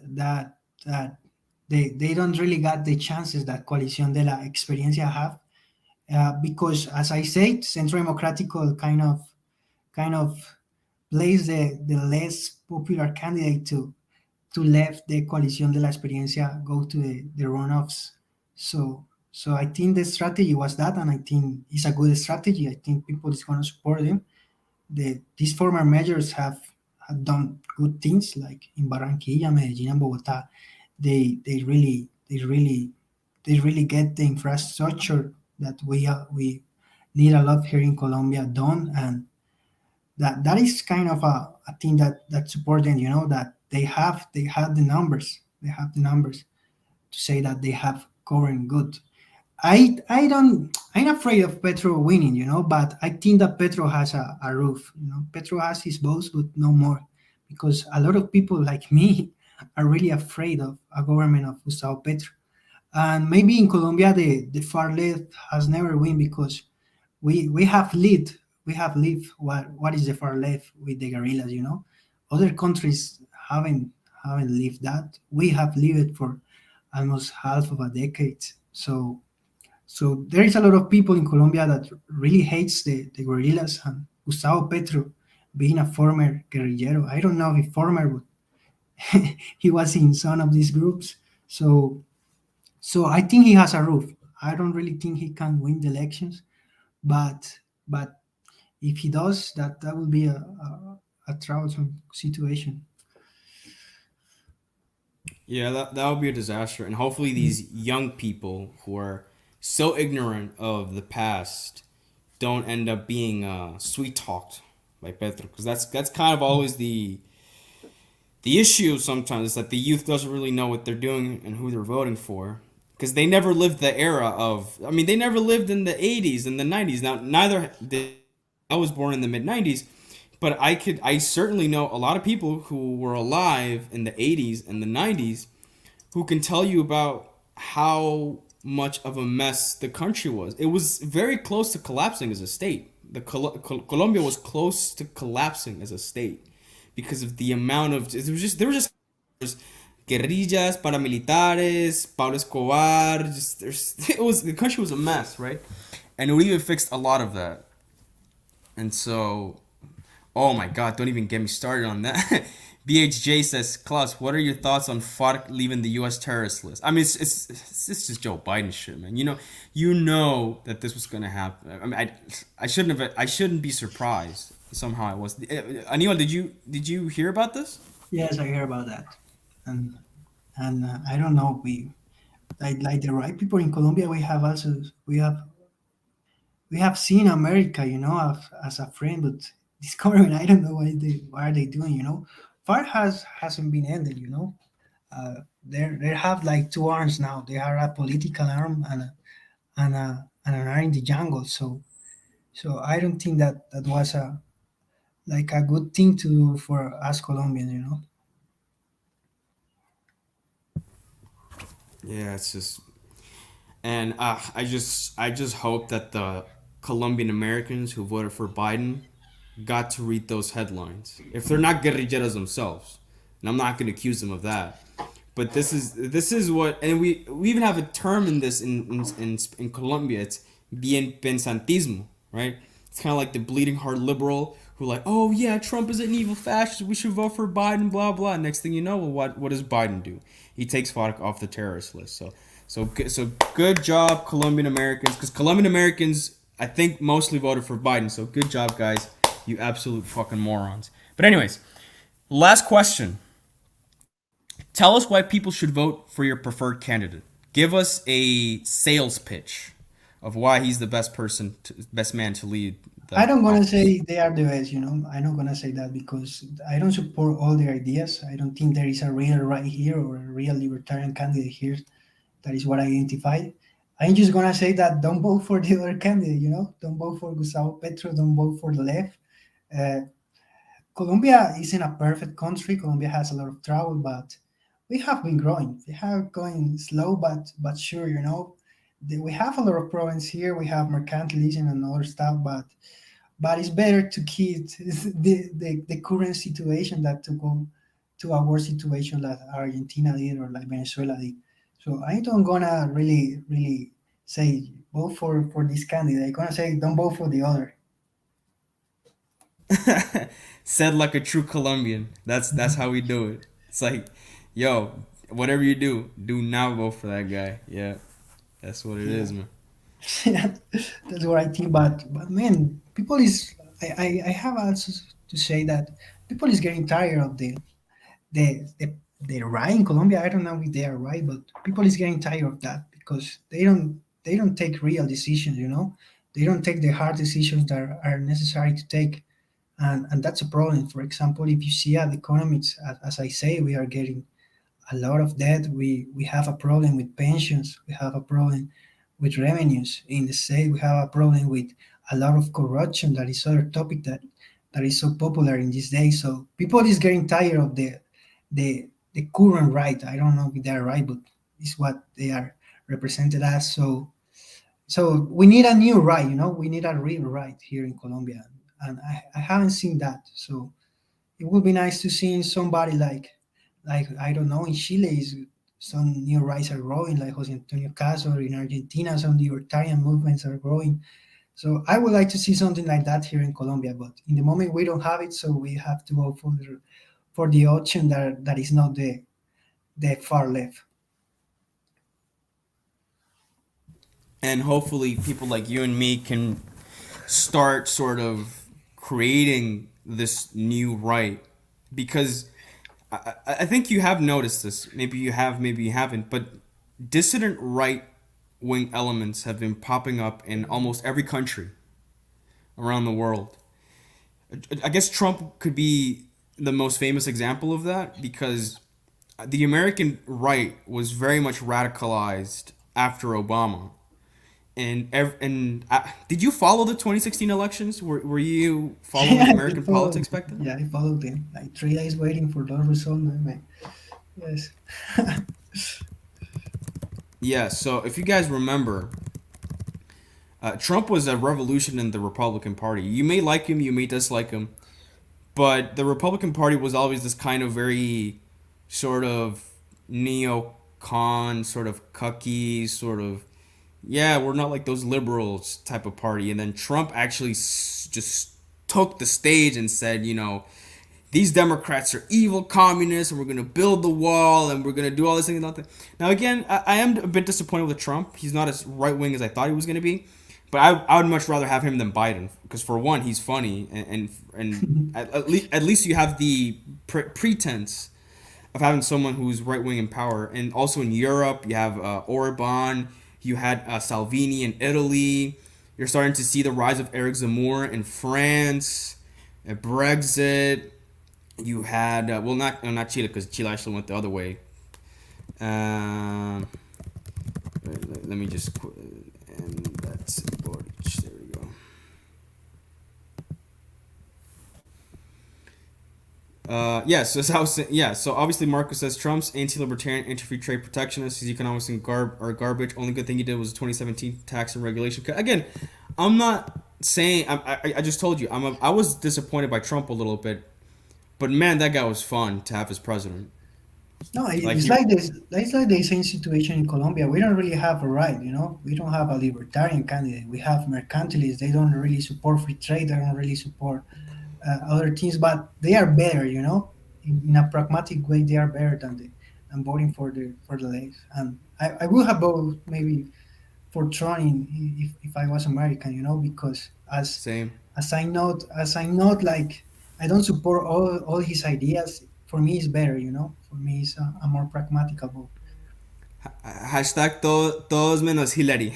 they don't really got the chances that Coalición de la Experiencia have, because, as I said, Centro Democrático kind of plays the less popular candidate to left the Coalición de la Experiencia go to the runoffs. So I think the strategy was that, and I think it's a good strategy. I think people is going to support them. These former measures have done good things, like in Barranquilla, Medellin, and Bogotá. They really get the infrastructure that we need a lot here in Colombia done, and that is kind of a thing that support them. That they have the numbers. They have the numbers to say that they have governed good. I'm afraid of Petro winning, but I think that Petro has a roof. Petro has his votes, but no more, because a lot of people like me are really afraid of a government of Gustavo Petro. And maybe in Colombia the far left has never win, because we have lived what is the far left with the guerrillas. Other countries haven't lived that. We have lived it for almost half of a decade. So there is a lot of people in Colombia that really hates the guerrillas, and Gustavo Petro being a former guerrillero. I don't know if former, but he was in some of these groups. So I think he has a roof. I don't really think he can win the elections, but if he does, that will be a troublesome situation. Yeah, that would be a disaster. And hopefully these young people who are so ignorant of the past don't end up being sweet talked by Petro, because that's kind of always the issue sometimes, is that the youth doesn't really know what they're doing and who they're voting for, because they never lived the era of. I mean, they never lived in the 80s and the 90s. Now, neither did I. Was born in the mid 90s, but I certainly know a lot of people who were alive in the 80s and the 90s who can tell you about how much of a mess the country was. It was very close to collapsing as a state. Colombia was close to collapsing as a state because of the amount of there was just guerrillas, paramilitares, Pablo Escobar. The country was a mess, right? And Uribe fixed a lot of that. And so, oh my God, don't even get me started on that. BHJ says, Klaus, what are your thoughts on FARC leaving the U.S. terrorist list? I mean, it's just Joe Biden shit, man. You know that this was gonna happen. I mean, I shouldn't be surprised. Somehow I was. Aníbal, did you hear about this? Yes, I hear about that, and I don't know. We like the right people in Colombia. We have seen America, as a friend, but this government, I don't know what are they doing. FARC hasn't been ended. They have like two arms now. They are a political arm and an arm in the jungle. So I don't think that was a good thing to do for us Colombians. Yeah, it's just, and I just hope that the Colombian Americans who voted for Biden got to read those headlines. If they're not guerrilleros themselves, and I'm not going to accuse them of that, but this is what, and we even have a term in this in Colombia. It's bien pensantismo, right? It's kind of like the bleeding heart liberal who like, oh yeah, Trump is an evil fascist. We should vote for Biden. Blah blah. Next thing you know, well, what does Biden do? He takes FARC off the terrorist list. So good job, Colombian Americans, because Colombian Americans, I think, mostly voted for Biden. So good job, guys. You absolute fucking morons. But anyways, last question. Tell us why people should vote for your preferred candidate. Give us a sales pitch of why he's the best man to lead. I don't gonna say they are the best. I'm not gonna say that, because I don't support all their ideas. I don't think there is a real right here or a real libertarian candidate here. That is what I identify. I'm just gonna say that don't vote for the other candidate. Don't vote for Gustavo Petro. Don't vote for the left. Uh, Colombia isn't a perfect country. Colombia has a lot of trouble, but we have been growing. We have going slow, but sure. We have a lot of problems here. We have mercantilism and other stuff, but it's better to keep the current situation than to go to a worse situation like Argentina did or like Venezuela did. So I don't gonna really say vote for this candidate. I'm gonna say don't vote for the other. Said like a true Colombian. That's how we do it. It's like, yo, whatever you do not vote for that guy. Yeah, that's what it is, man. Yeah, that's what I think. But man, people is I have also to say that people is getting tired of the right in Colombia. I don't know if they are right, but people is getting tired of that, because they don't they don't take real decisions. They don't take the hard decisions that are necessary to take, and that's a problem. For example, if you see at the economics, as I say, we are getting a lot of debt. We have a problem with pensions. We have a problem with revenues in the state. We have a problem with a lot of corruption. That is other topic that is so popular in these days. So people is getting tired of the current right. I don't know if they're right, but it's what they are represented as. So we need a new right. We need a real right here in Colombia, and I haven't seen that. So it would be nice to see somebody like I don't know, in Chile is some new rights are growing, like Jose Antonio Caso. In Argentina, some libertarian movements are growing. So I would like to see something like that here in Colombia, but in the moment we don't have it, so we have to go for the option that is not the far left. And hopefully people like you and me can start sort of creating this new right, because I think you have noticed this. Maybe you have, maybe you haven't, but dissident right wing elements have been popping up in almost every country around the world. I guess Trump could be the most famous example of that, because the American right was very much radicalized after Obama. Did you follow the 2016 elections? Were you following American politics back then? Yeah, I followed them. Like 3 days waiting for those results. Yes. Yeah. So if you guys remember, Trump was a revolution in the Republican Party. You may like him, you may dislike him, but the Republican Party was always this kind of very sort of neocon, sort of cucky, sort of, yeah, we're not like those liberals type of party. And then Trump actually just took the stage and said, these Democrats are evil communists, and we're going to build the wall, and we're going to do all this thing and nothing. Now, again, I am a bit disappointed with Trump. He's not as right-wing as I thought he was going to be. But I would much rather have him than Biden, because for one, he's funny, and at least you have the pretense of having someone who's right-wing in power. And also in Europe, you have Orban. You had Salvini in Italy. You're starting to see the rise of Eric Zemmour in France. Brexit. You had not Chile, because Chile actually went the other way. Let me just and that's there we go. So obviously Marcos says Trump's anti-libertarian, anti-free trade protectionist, his economics are garbage. Only good thing he did was the 2017 tax and regulation cut. Again, I'm not saying I just told you I was disappointed by Trump a little bit, but man, that guy was fun to have as president. No, it's like this. It's like the same situation in Colombia. We don't really have a right, We don't have a libertarian candidate. We have mercantilists. They don't really support free trade. They don't really support other things, but they are better, In a pragmatic way, they are better than voting for the left. And I would have voted maybe for Trump if I was American, because as I'm not like, I don't support all his ideas. For me, it's better, For me, it's a more pragmatic vote. Hashtag todos menos Hillary.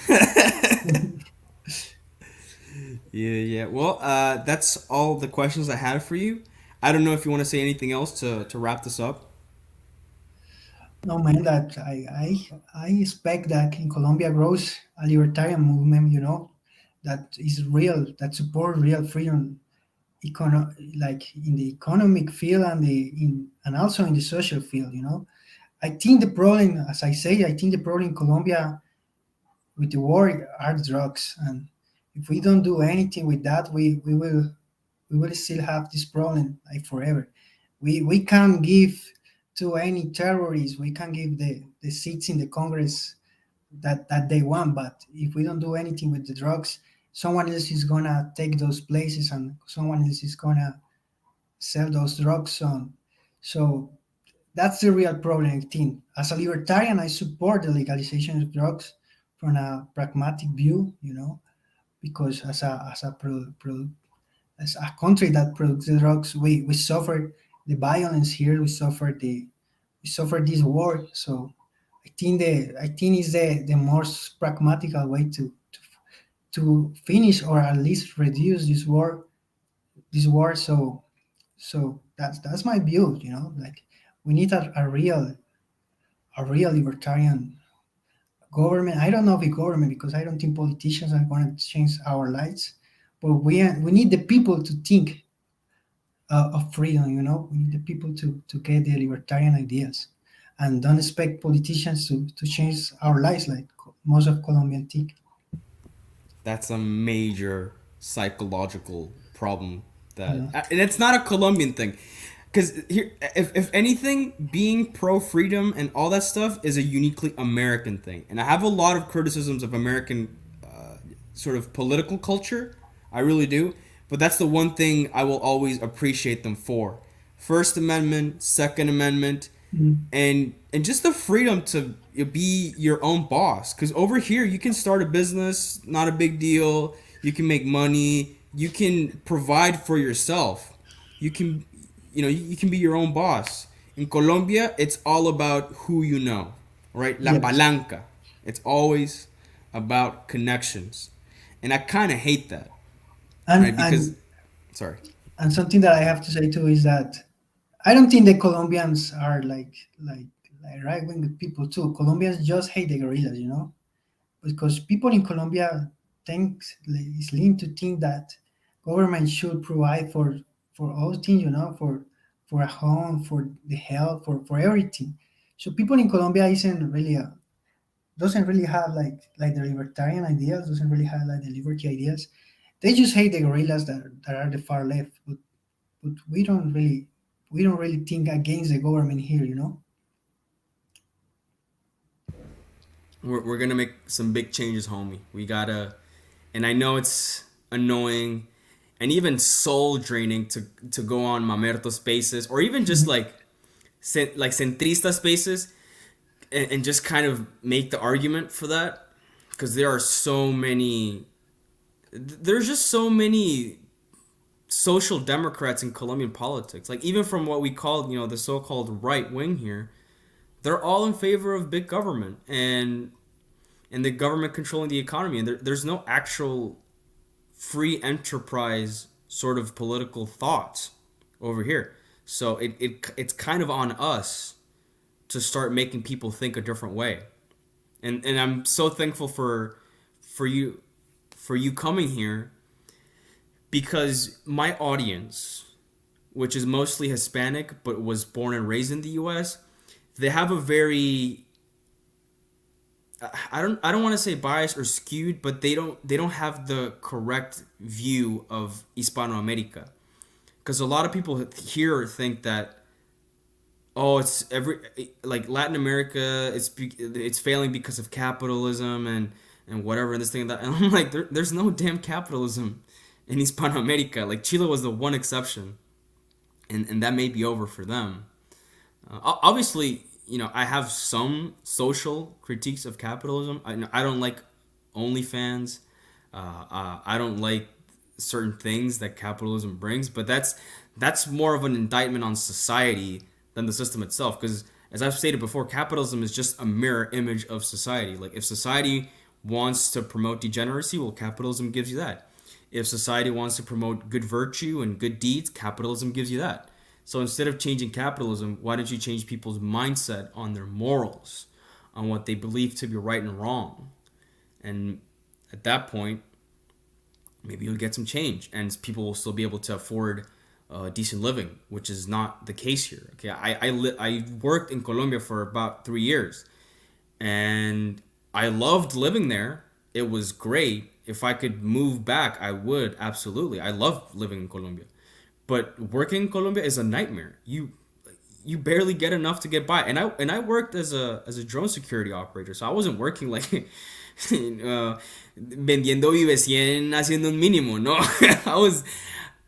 Yeah. Well, that's all the questions I had for you. I don't know if you want to say anything else to wrap this up. No, man, that I expect that in Colombia grows a libertarian movement, that is real, that support real freedom, like in the economic field and also in the social field, I think the problem, as I say, I think the problem in Colombia with the war are drugs, and if we don't do anything with that, we will still have this problem like forever. We can't give to any terrorists. We can give the seats in the Congress that they want, but if we don't do anything with the drugs, someone else is gonna take those places, and someone else is gonna sell those drugs on. So that's the real problem, I think. As a libertarian, I support the legalization of drugs from a pragmatic view, because as a country that produces drugs, we suffer the violence here. We suffer this war. So I think is the most pragmatical way to finish or at least reduce this war. So that's my view. Like we need a real libertarian government. I don't know if a government, because I don't think politicians are going to change our lives, but we need the people to think of freedom. We need the people to get the libertarian ideas, and don't expect politicians to change our lives like most of Colombian think. That's a major psychological problem that, Yeah. and it's not a Colombian thing. Because here, if anything, being pro freedom and all that stuff is a uniquely American thing, and I have a lot of criticisms of American sort of political culture. I really do, but that's the one thing I will always appreciate them for: First Amendment, Second Amendment, and just the freedom to be your own boss. Because over here, you can start a business, not a big deal. You can make money. You can provide for yourself. You can, you can be your own boss. In Colombia, it's all about who you know, right? La Yes. palanca. It's always about connections, and I kind of hate that, and right? Because, and sorry. and something that I have to say too is that I don't think the Colombians are like right wing people too. Colombians just hate the guerrillas, because people in Colombia think is lean to think that government should provide for all things, for a home, for the health, for everything. So people in Colombia isn't really doesn't really have like the libertarian ideas, doesn't really have like the liberty ideas. They just hate the guerrillas that are the far left, but we don't really think against the government here. We're gonna make some big changes, homie. We gotta, and I know it's annoying and even soul draining to go on Mamerto spaces, or even just like centrista spaces, and just kind of make the argument for that, because there's just so many social democrats in Colombian politics. Like, even from what we call, the so-called right wing here, they're all in favor of big government and the government controlling the economy, and there's no actual free enterprise sort of political thoughts over here. So it's kind of on us to start making people think a different way. And I'm so thankful for you coming here, because my audience, which is mostly Hispanic but was born and raised in the US, they have a very, I don't want to say biased or skewed, but they don't have the correct view of Hispanoamerica. Because a lot of people here think that, oh, it's like Latin America, it's failing because of capitalism and whatever, and this thing and that. And I'm like, there's no damn capitalism in Hispanoamerica. Like, Chile was the one exception, and that may be over for them. Obviously, I have some social critiques of capitalism. I don't like OnlyFans. I don't like certain things that capitalism brings, but that's more of an indictment on society than the system itself. Because, as I've stated before, capitalism is just a mirror image of society. Like, if society wants to promote degeneracy, well, capitalism gives you that. If society wants to promote good virtue and good deeds, capitalism gives you that. So instead of changing capitalism, why don't you change people's mindset on their morals, on what they believe to be right and wrong? And at that point, maybe you'll get some change, and people will still be able to afford decent living, which is not the case here. Okay, I worked in Colombia for about 3 years, and I loved living there. It was great. If I could move back, I would, absolutely. I love living in Colombia. But working in Colombia is a nightmare. You barely get enough to get by. And I worked as a drone security operator, so I wasn't working like vendiendo Vive 100 haciendo un mínimo. No,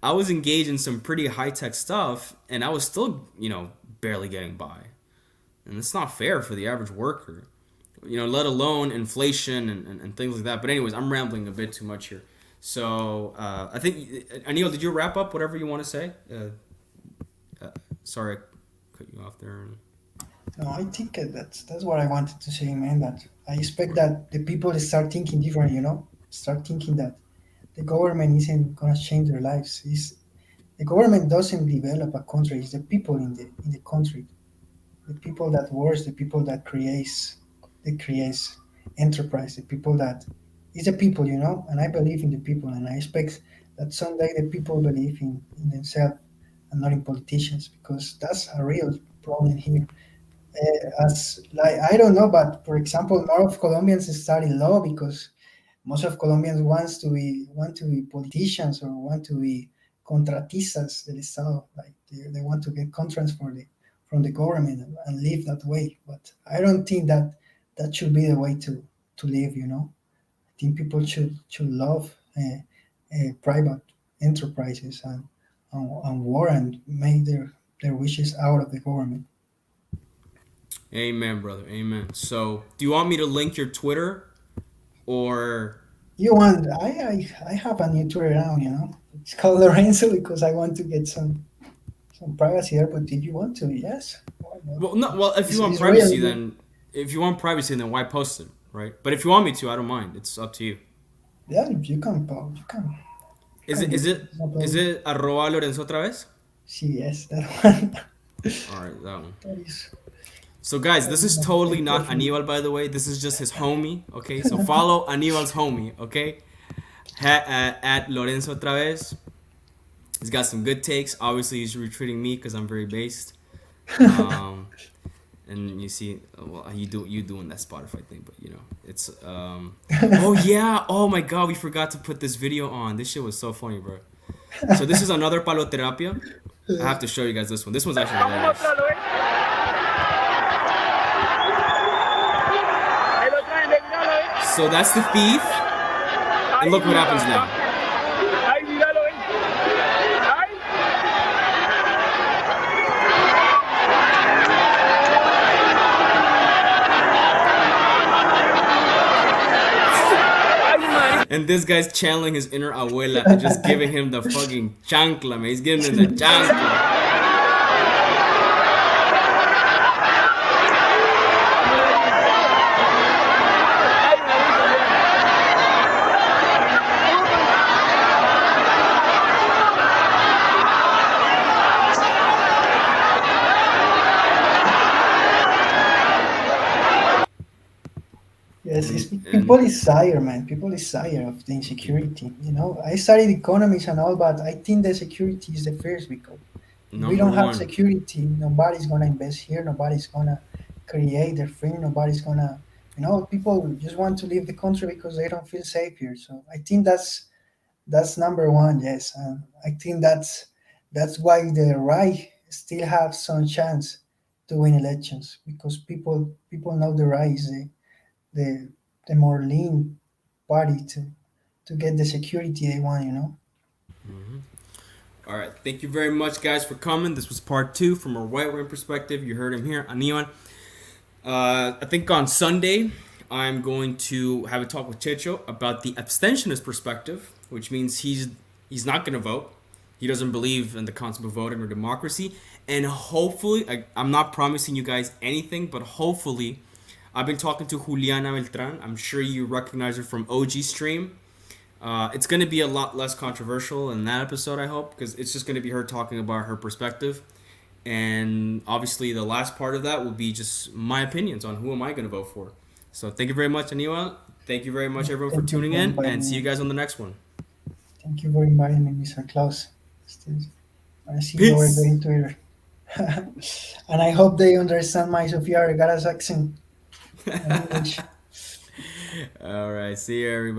I was engaged in some pretty high tech stuff, and I was still barely getting by. And it's not fair for the average worker, let alone inflation and things like that. But anyways, I'm rambling a bit too much here. So I think, Aníbal, did you wrap up whatever you want to say? Sorry, I cut you off there. No, I think that's what I wanted to say, man. That I expect that the people start thinking different. Start thinking that the government isn't gonna change their lives. The government doesn't develop a country. It's the people in the country, the people that works, the people that creates enterprise, the people that is the people. And I believe in the people, and I expect that someday the people believe in themselves and not in politicians, because that's a real problem here. As like I don't know, but for example, more of Colombians study law because most of Colombians want to be politicians or want to be contratistas del Estado. Like they want to get contracts from the government and live that way. But I don't think that should be the way to live. I think people should love private enterprises and war and make their wishes out of the government. Amen, brother. Amen. So, do you want me to link your Twitter or? You want? I have a new Twitter now. It's called Lorenzo because I want to get some privacy there. But did you want to? Yes. Why not? Well, no. Well, if you want It's privacy, real. then why post it, right? But if you want me to, I don't mind. It's up to you. Yeah, you can post. You can. Is Can it is do. it No is problem. it arroba Lorenzo otra vez? See, yes, that one. All right, that one. That is So guys, that this is is my totally pet not peeve. Aníbal, by the way. This is just his homie. Okay, so follow Aníbal's homie. Okay, at Lorenzo otra vez. He's got some good takes. Obviously, he's retweeting me because I'm very based. Um, and you see, well, you doing that Spotify thing, but it's Oh yeah, oh my God, we forgot to put this video on. This shit was so funny, bro. So this is another Palo Terrapia. I have to show you guys this one. This one's actually hilarious. So that's the thief, and look what happens now. And this guy's channeling his inner abuela and just giving him the fucking chancla, man. He's giving him the chancla. Yes, And people is tired, man. People is tired of the insecurity. I studied economics and all, but I think the security is the first because if we number don't have one. security, nobody's gonna invest here. Nobody's gonna create their thing. Nobody's gonna. People just want to leave the country because they don't feel safe here. So I think that's number one. Yes, and I think that's why the right still have some chance to win elections because people know the right is the the more lean party to get the security they want. All right, thank you very much, guys, for coming. This was part 2 from a right-wing perspective. You heard him here, Aníbal. I think on Sunday, I'm going to have a talk with Checho about the abstentionist perspective, which means he's not going to vote. He doesn't believe in the concept of voting or democracy. And hopefully, I'm not promising you guys anything, but hopefully, I've been talking to Juliana Beltran. I'm sure you recognize her from OG Stream. It's going to be a lot less controversial in that episode, I hope, because it's just going to be her talking about her perspective. And obviously, the last part of that will be just my opinions on who am I going to vote for. So thank you very much, Aníbal. Thank you very much, everyone, for Thank you tuning for in, inviting and see you me. guys on the next one. Thank you for inviting me, Mr. Klaus. I see you over there Peace. in Twitter. And I hope they understand my Sofia Vergara's accent and English. All right, see you, everybody.